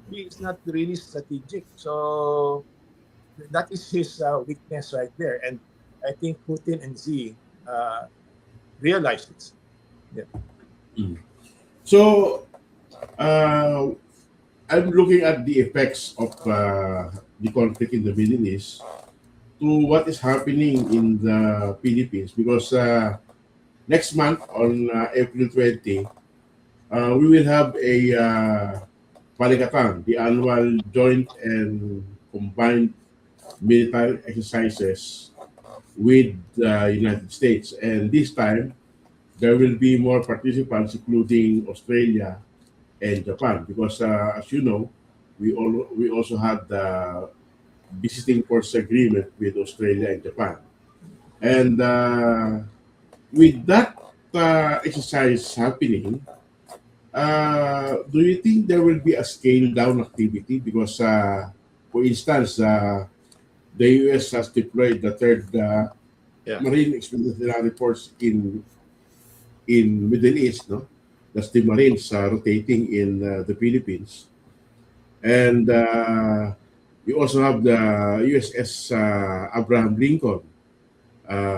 He is not really strategic. So that is his weakness right there. And I think Putin and Xi uh, realize this. Yeah. Mm. So, uh, I'm looking at the effects of the conflict in the Middle East to what is happening in the Philippines because next month on April 20, we will have a Paligatan, the annual joint and combined military exercises with the United States. And this time, there will be more participants, including Australia and Japan, because as you know, we also had the visiting force agreement with Australia and Japan. And with that exercise happening, do you think there will be a scale down activity? Because, for instance, the US has deployed the third Yeah. Marine Expeditionary Force in Middle East, no? That's the Marines rotating in the Philippines. And we also have the USS Abraham Lincoln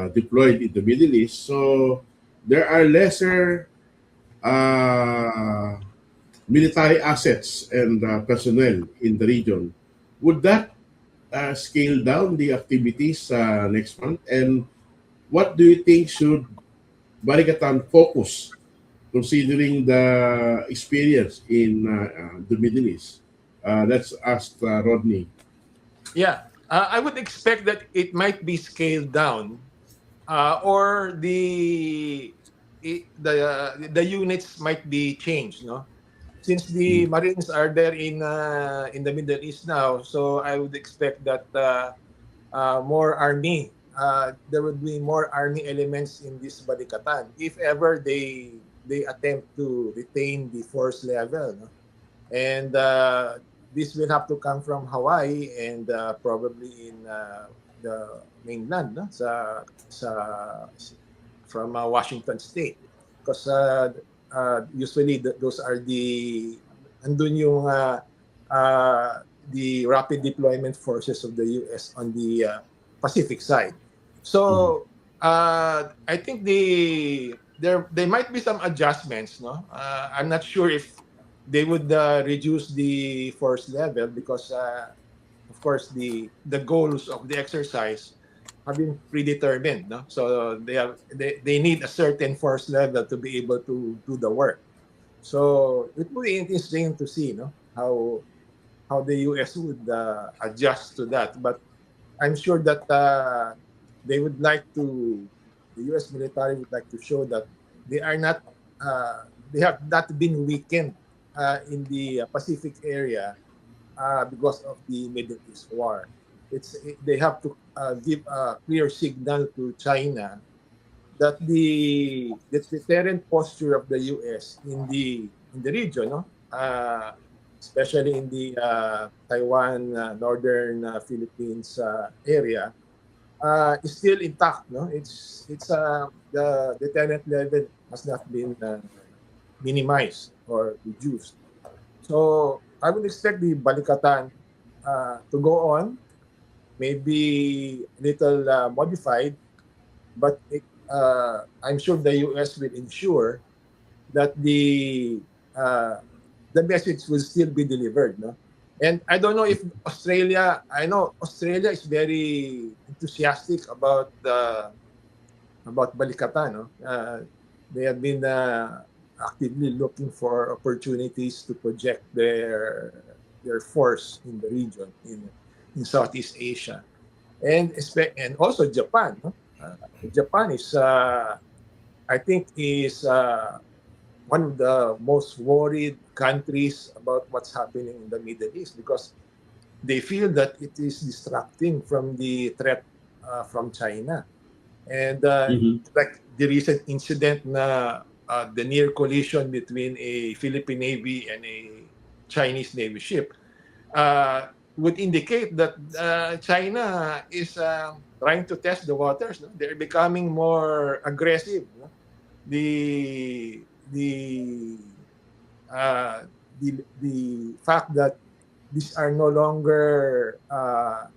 deployed in the Middle East. So there are lesser uh, military assets and personnel in the region. Would that scale down the activities next month? And what do you think should Barikatan focus considering the experience in the Middle East? Let's ask Rodney. Yeah. I would expect that it might be scaled down, or the units might be changed. No, since the Marines are there in the Middle East now, so I would expect that more army. There would be more army elements in this Balikatan if ever they attempt to retain the force level. No? And this will have to come from Hawaii and probably in the mainland, no? From Washington State, because usually those are andun yung the rapid deployment forces of the U.S. on the Pacific side. So I think there might be some adjustments. No, I'm not sure if they would reduce the force level because, of course, the goals of the exercise have been predetermined. No, so they need a certain force level to be able to do the work. So it will be interesting to see, no, how the U.S. would adjust to that. But I'm sure that they would like to, the U.S. military would like to show that they are not, they have not been weakened in the Pacific area because of the Middle East war. They have to give a clear signal to China that the deterrent posture of the U.S. in the region, no, especially in the Taiwan, northern Philippines area, is still intact. No, it's the deterrent level has not been minimized or reduced. So I would expect the Balikatan to go on, maybe a little modified, but I'm sure the U.S. will ensure that the message will still be delivered. No? And I don't know if Australia, I know Australia is very enthusiastic about Balikatan. No? They have been actively looking for opportunities to project their force in the region, in Southeast Asia. And also Japan. No? Japan is, I think, is one of the most worried countries about what's happening in the Middle East because they feel that it is distracting from the threat from China. And like the recent incident na the near collision between a Philippine Navy and a Chinese Navy ship would indicate that China is trying to test the waters. No? They're becoming more aggressive. No? The fact that these are no longer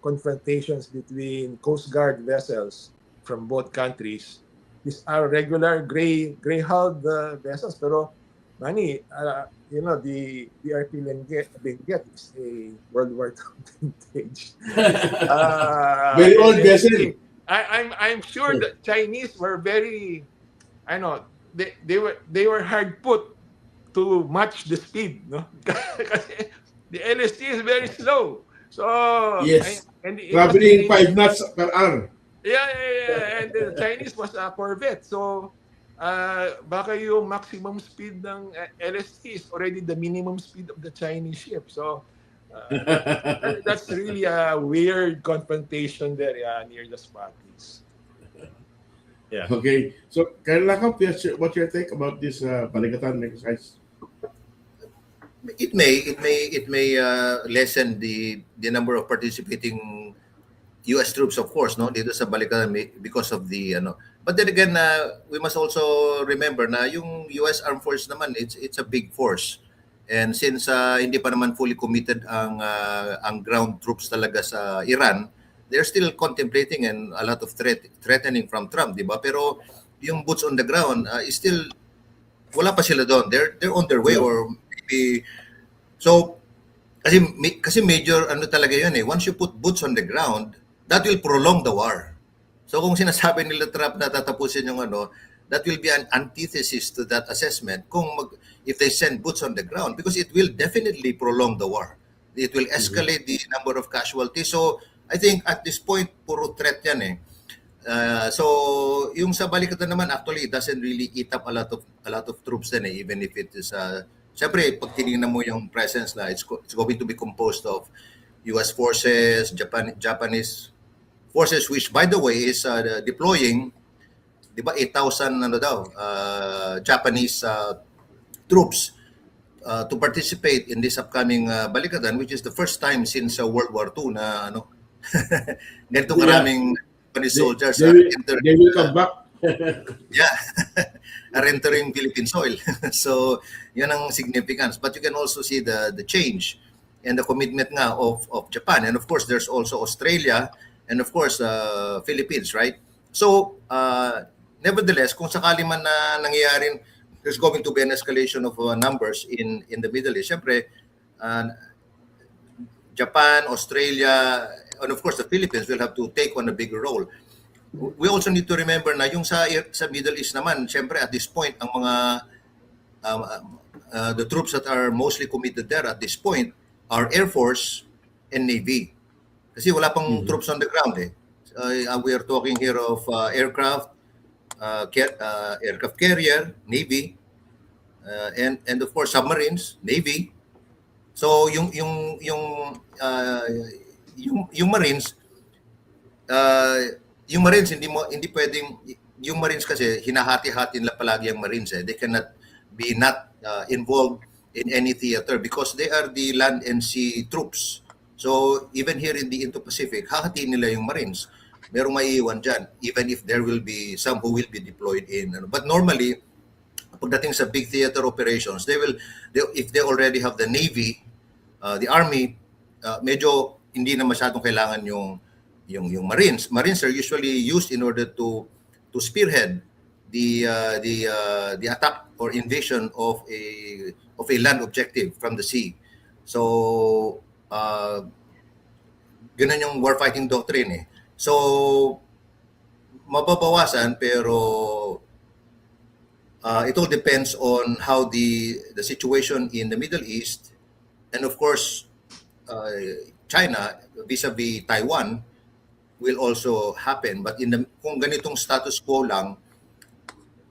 confrontations between Coast Guard vessels from both countries. These are regular gray-hulled vessels. Pero, Manny, the BRP Benguet is a World War II vintage. Very old vessel. I'm sure the Chinese were very, I know, they were hard put to match the speed, no? Kasi the LST is very slow. So Yes. and Traveling 5 knots per hour. Yeah. And the Chinese was a Corvette. So baka yung maximum speed ng LST is already the minimum speed of the Chinese ship. So that's really a weird confrontation there near the Spotties. Yeah. Okay. So, Colonel Lakap, what's your take about this Balikatan exercise? It may lessen the number of participating U.S. troops, of course, no, dito sa Balikatan because of the But then again, we must also remember na yung U.S. Armed Force naman, it's a big force. And since hindi pa naman fully committed ang ground troops talaga sa Iran, they're still contemplating and a lot of threatening from Trump, di ba? Pero yung boots on the ground is still wala pa sila doon. They're on their way or maybe so kasi major talaga yun eh. Once you put boots on the ground, that will prolong the war. So kung sinasabi nila Trump na tatapusin yung that will be an antithesis to that assessment if they send boots on the ground because it will definitely prolong the war. It will escalate the number of casualties. So I think at this point, puro threat yan eh. So yung sa Balikatan naman actually it doesn't really eat up a lot of troops then eh, even if it is Siyempre, pag tinignan mo yung presence na it's going to be composed of US forces, Japanese forces, which by the way is deploying, di ba, 8,000 ano daw, Japanese troops to participate in this upcoming Balikatan, which is the first time since World War II na ano, ganito karaming Japanese soldiers They will come back. yeah, are entering Philippine soil. So, yun ang significance. But you can also see the change and the commitment nga of Japan. And of course, there's also Australia and of course, Philippines, right? So, nevertheless, kung sakali man na nangyayarin, there's going to be an escalation of numbers in the Middle East. Siyempre, Japan, Australia, and of course, the Philippines will have to take on a bigger role. We also need to remember na yung sa Middle East naman, syempre at this point, ang mga the troops that are mostly committed there at this point are Air Force and Navy. Kasi wala pang troops on the ground eh. We are talking here of aircraft carrier, Navy, and of course submarines, Navy. So yung Marines, yung Marines hindi pwedeng, yung Marines kasi hinahati-hati nila palagi ang Marines eh. They cannot be not involved in any theater because they are the land and sea troops. So even here in the Indo-Pacific, hahatiin nila yung Marines. Merong maiiwan dyan, even if there will be some who will be deployed in. But normally, pagdating sa big theater operations, if they already have the Navy, the Army, medyo hindi na masyadong kailangan yung Marines. Marines are usually used in order to spearhead the attack or invasion of a land objective from the sea. So ganun yung warfighting doctrine eh. So mababawasan pero it all depends on how the situation in the Middle East and of course China vis-a-vis Taiwan will also happen. But kung ganitong status quo lang,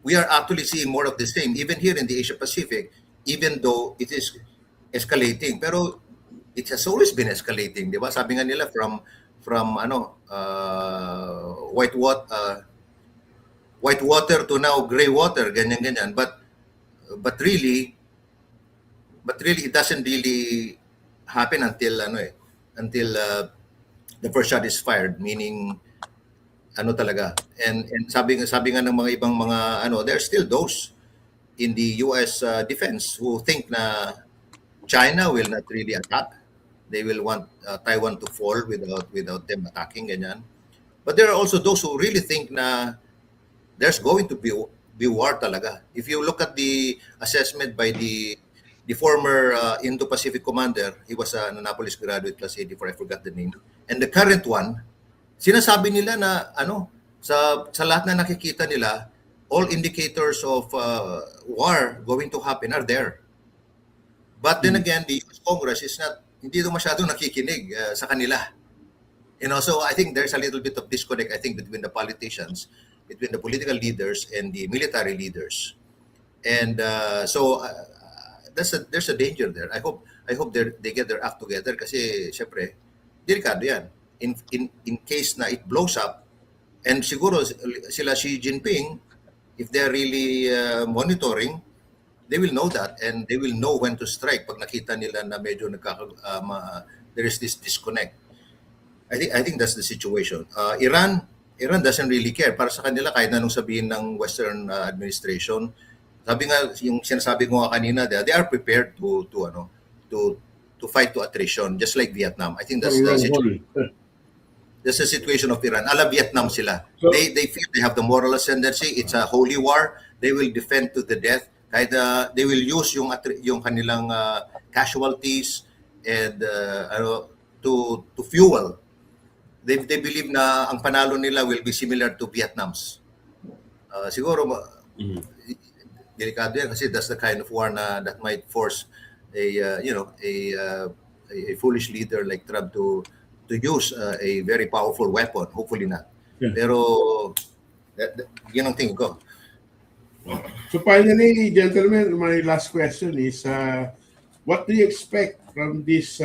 we are actually seeing more of the same, even here in the Asia Pacific, even though it is escalating. Pero it has always been escalating, di ba? Sabi nga nila from white water to now gray water, ganyan. But really it doesn't really happen until the first shot is fired, meaning talaga. And sabi nga ng mga ibang mga there are still those in the US defense who think na China will not really attack. They will want Taiwan to fall without them attacking, ganyan. But there are also those who really think na there's going to be war talaga. If you look at the assessment by the former Indo-Pacific commander, he was an Annapolis graduate, class 84, I forgot the name. And the current one, sinasabi nila na sa lahat na nakikita nila, all indicators of war going to happen are there. But then again, the US Congress is hindi masyadong nakikinig sa kanila. So I think there's a little bit of disconnect, I think, between the politicians, between the political leaders and the military leaders. And so there's a danger there. I hope they get their act together kasi syempre delikado yan. In case na it blows up, and siguro sila Xi Jinping, if they're really monitoring, they will know that and they will know when to strike pag nakita nila na medyo there is this disconnect. I think that's the situation. Iran doesn't really care. Para sa kanila, kahit na nung sabihin ng Western administration, sabi nga, yung sinasabi ko nga kanina, they are prepared to fight to attrition, just like Vietnam. I think that's the situation. That's the situation of Iran. Ala Vietnam sila. So, they feel they have the moral ascendancy. It's a holy war. They will defend to the death. Kahit they will use yung kanilang casualties and to fuel. They believe na ang panalo nila will be similar to Vietnam's. Siguro delikado yan kasi that's the kind of war that might force a foolish leader like Trump to use a very powerful weapon. Hopefully not. Yeah. Pero yun ang tingin ko. So finally, gentlemen, my last question is, what do you expect from this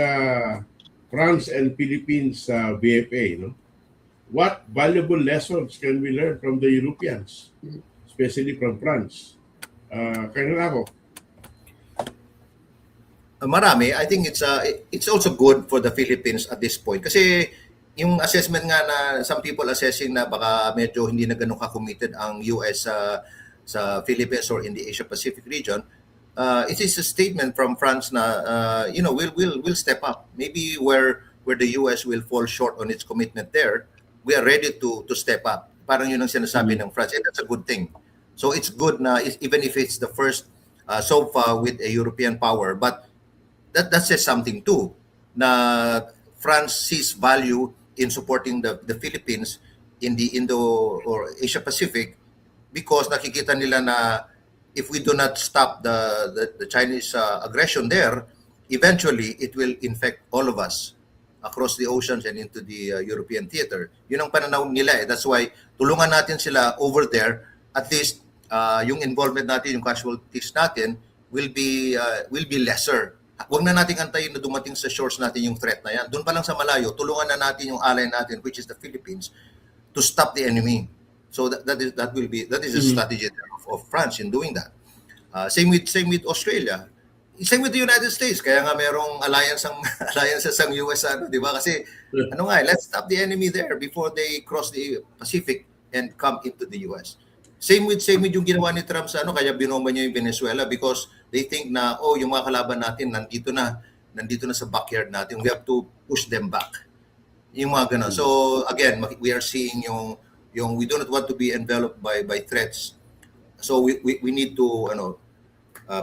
France and Philippines BFA? No? What valuable lessons can we learn from the Europeans, especially from France? Colonel Ako. Marami. I think it's also good for the Philippines at this point kasi yung assessment nga na some people assessing na baka medyo hindi na ganun ka-committed ang US sa Philippines or in the Asia Pacific region. It is a statement from France na we'll step up. Maybe where the US will fall short on its commitment there, we are ready to step up. Parang yun ang sinasabi ng France, and that's a good thing. So it's good na even if it's the first so far with a European power, but that says something too, na France sees value in supporting the Philippines in the Indo or Asia Pacific because nakikita nila na if we do not stop the Chinese aggression there, eventually it will infect all of us across the oceans and into the European theater. Yun ang pananaw nila. That's why tulungan natin sila over there. At least yung involvement natin, yung casualties natin will be lesser. Huwag na nating antayin na dumating sa shores natin yung threat na yan. Doon pa lang sa malayo, tulungan na natin yung ally natin, which is the Philippines, to stop the enemy. So that is a strategy of France in doing that. Same with Australia. Same with the United States. Kaya nga merong alliances ang US, di ba? Kasi let's stop the enemy there before they cross the Pacific and come into the US. Same with yung ginawa ni Trump sa kaya binomba niya yung Venezuela because they think na yung mga kalaban natin nandito na sa backyard natin. We have to push them back. Yung mga ganun. So again, we are seeing yung we do not want to be enveloped by threats. So we need to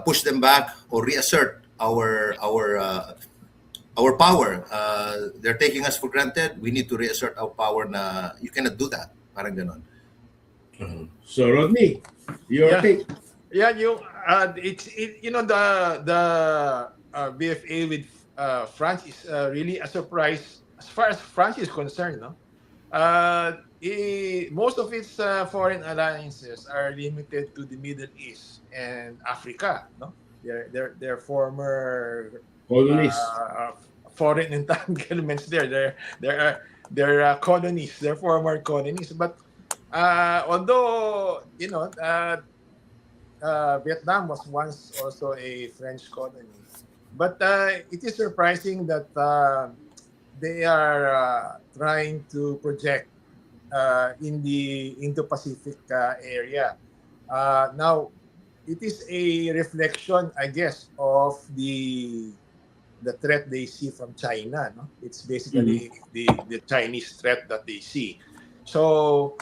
push them back or reassert our power. They're taking us for granted. We need to reassert our power na you cannot do that. Parang ganun. So Rodney, your take. Yeah, the BFA with France is really a surprise as far as France is concerned. No, most of its foreign alliances are limited to the Middle East and Africa. No, they're former colonies, foreign entanglements there. They're colonies. They're former colonies, but. Although Vietnam was once also a French colony, but it is surprising that they are trying to project in the Indo-Pacific area. Now, it is a reflection, I guess, of the threat they see from China. No? It's basically the Chinese threat that they see. So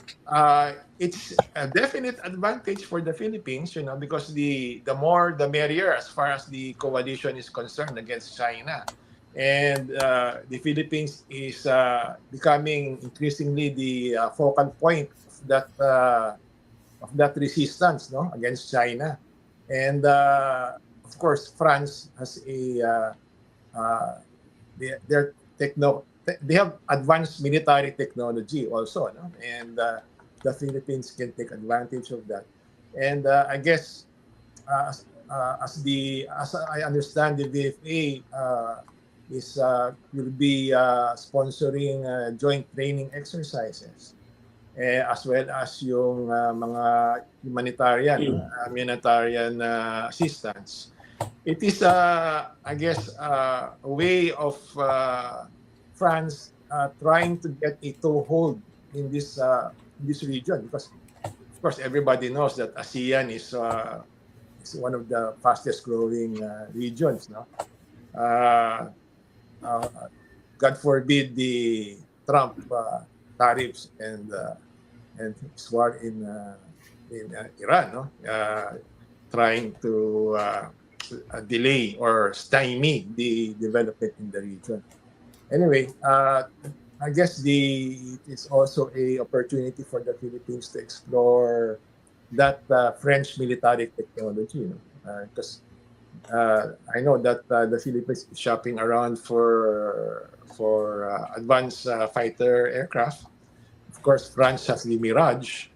it's a definite advantage for the Philippines, because the more the merrier as far as the coalition is concerned against China. And the Philippines is becoming increasingly the focal point of that resistance, against China. And of course, France has they have advanced military technology also, and the Philippines can take advantage of that. And I guess as I understand, the VFA will be sponsoring joint training exercises, as well as yung mga humanitarian assistance. It is, I guess, a way of France trying to get a toehold in this region, because of course everybody knows that ASEAN is one of the fastest growing regions. God forbid the Trump tariffs and his war in Iran, trying to delay or stymie the development in the region. Anyway, I guess it's also a opportunity for the Philippines to explore that French military technology, because I know that the Philippines is shopping around for advanced fighter aircraft. Of course, France has the Mirage,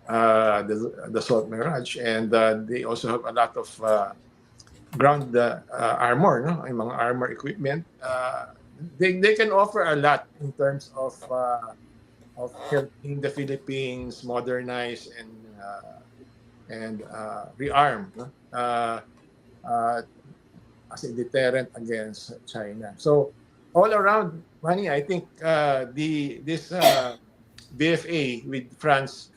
the Salt Mirage, and they also have a lot of ground armor, no? Yung mga armor equipment. They can offer a lot in terms of helping the Philippines modernize and rearm, no? As a deterrent against China. So all around, Manny, I think this BFA with France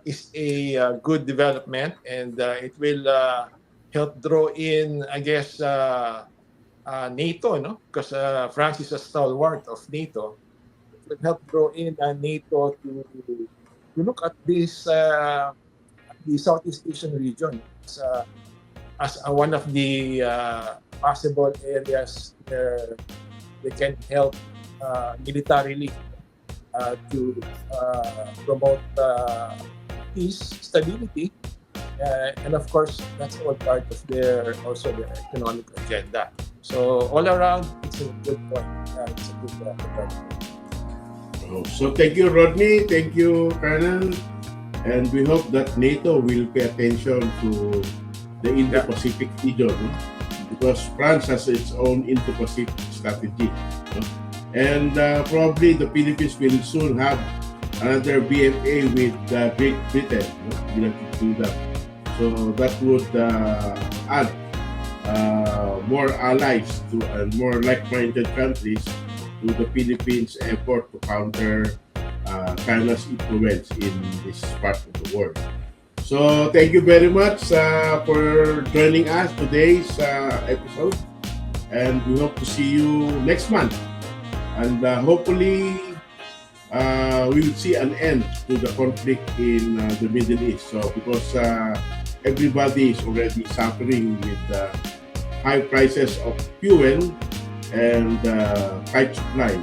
is a good development, and it will help draw in, I guess, NATO, no? Because France is a stalwart of NATO. It will help draw in NATO to look at this the Southeast Asian region as one of the possible areas where they can help militarily to promote peace, stability, and of course, that's all part of their economic agenda. So all around, it's a good point. It's a good development. So thank you, Rodney. Thank you, Colonel. And we hope that NATO will pay attention to the Indo-Pacific region, no? Because France has its own Indo-Pacific strategy. No? And probably the Philippines will soon have another BFA with Great Britain. No? We'll have to do that. So that would add more allies to and more like-minded countries to the Philippines' effort to counter China's influence in this part of the world. So thank you very much for joining us today's episode, and we hope to see you next month. And hopefully we will see an end to the conflict in the Middle East. So because everybody is already suffering with high prices of fuel and tight supply.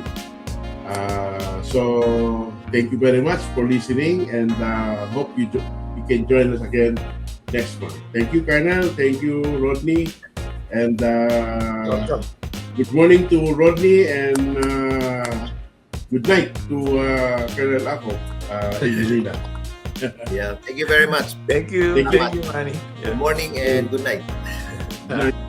So thank you very much for listening, and hope you can join us again next month. Thank you, Colonel. Thank you, Rodney. And good morning to Rodney, and good night to Colonel Ako in Manila. Yeah, thank you very much. Thank you. Thank you. Manny. Good morning and good night. Good night.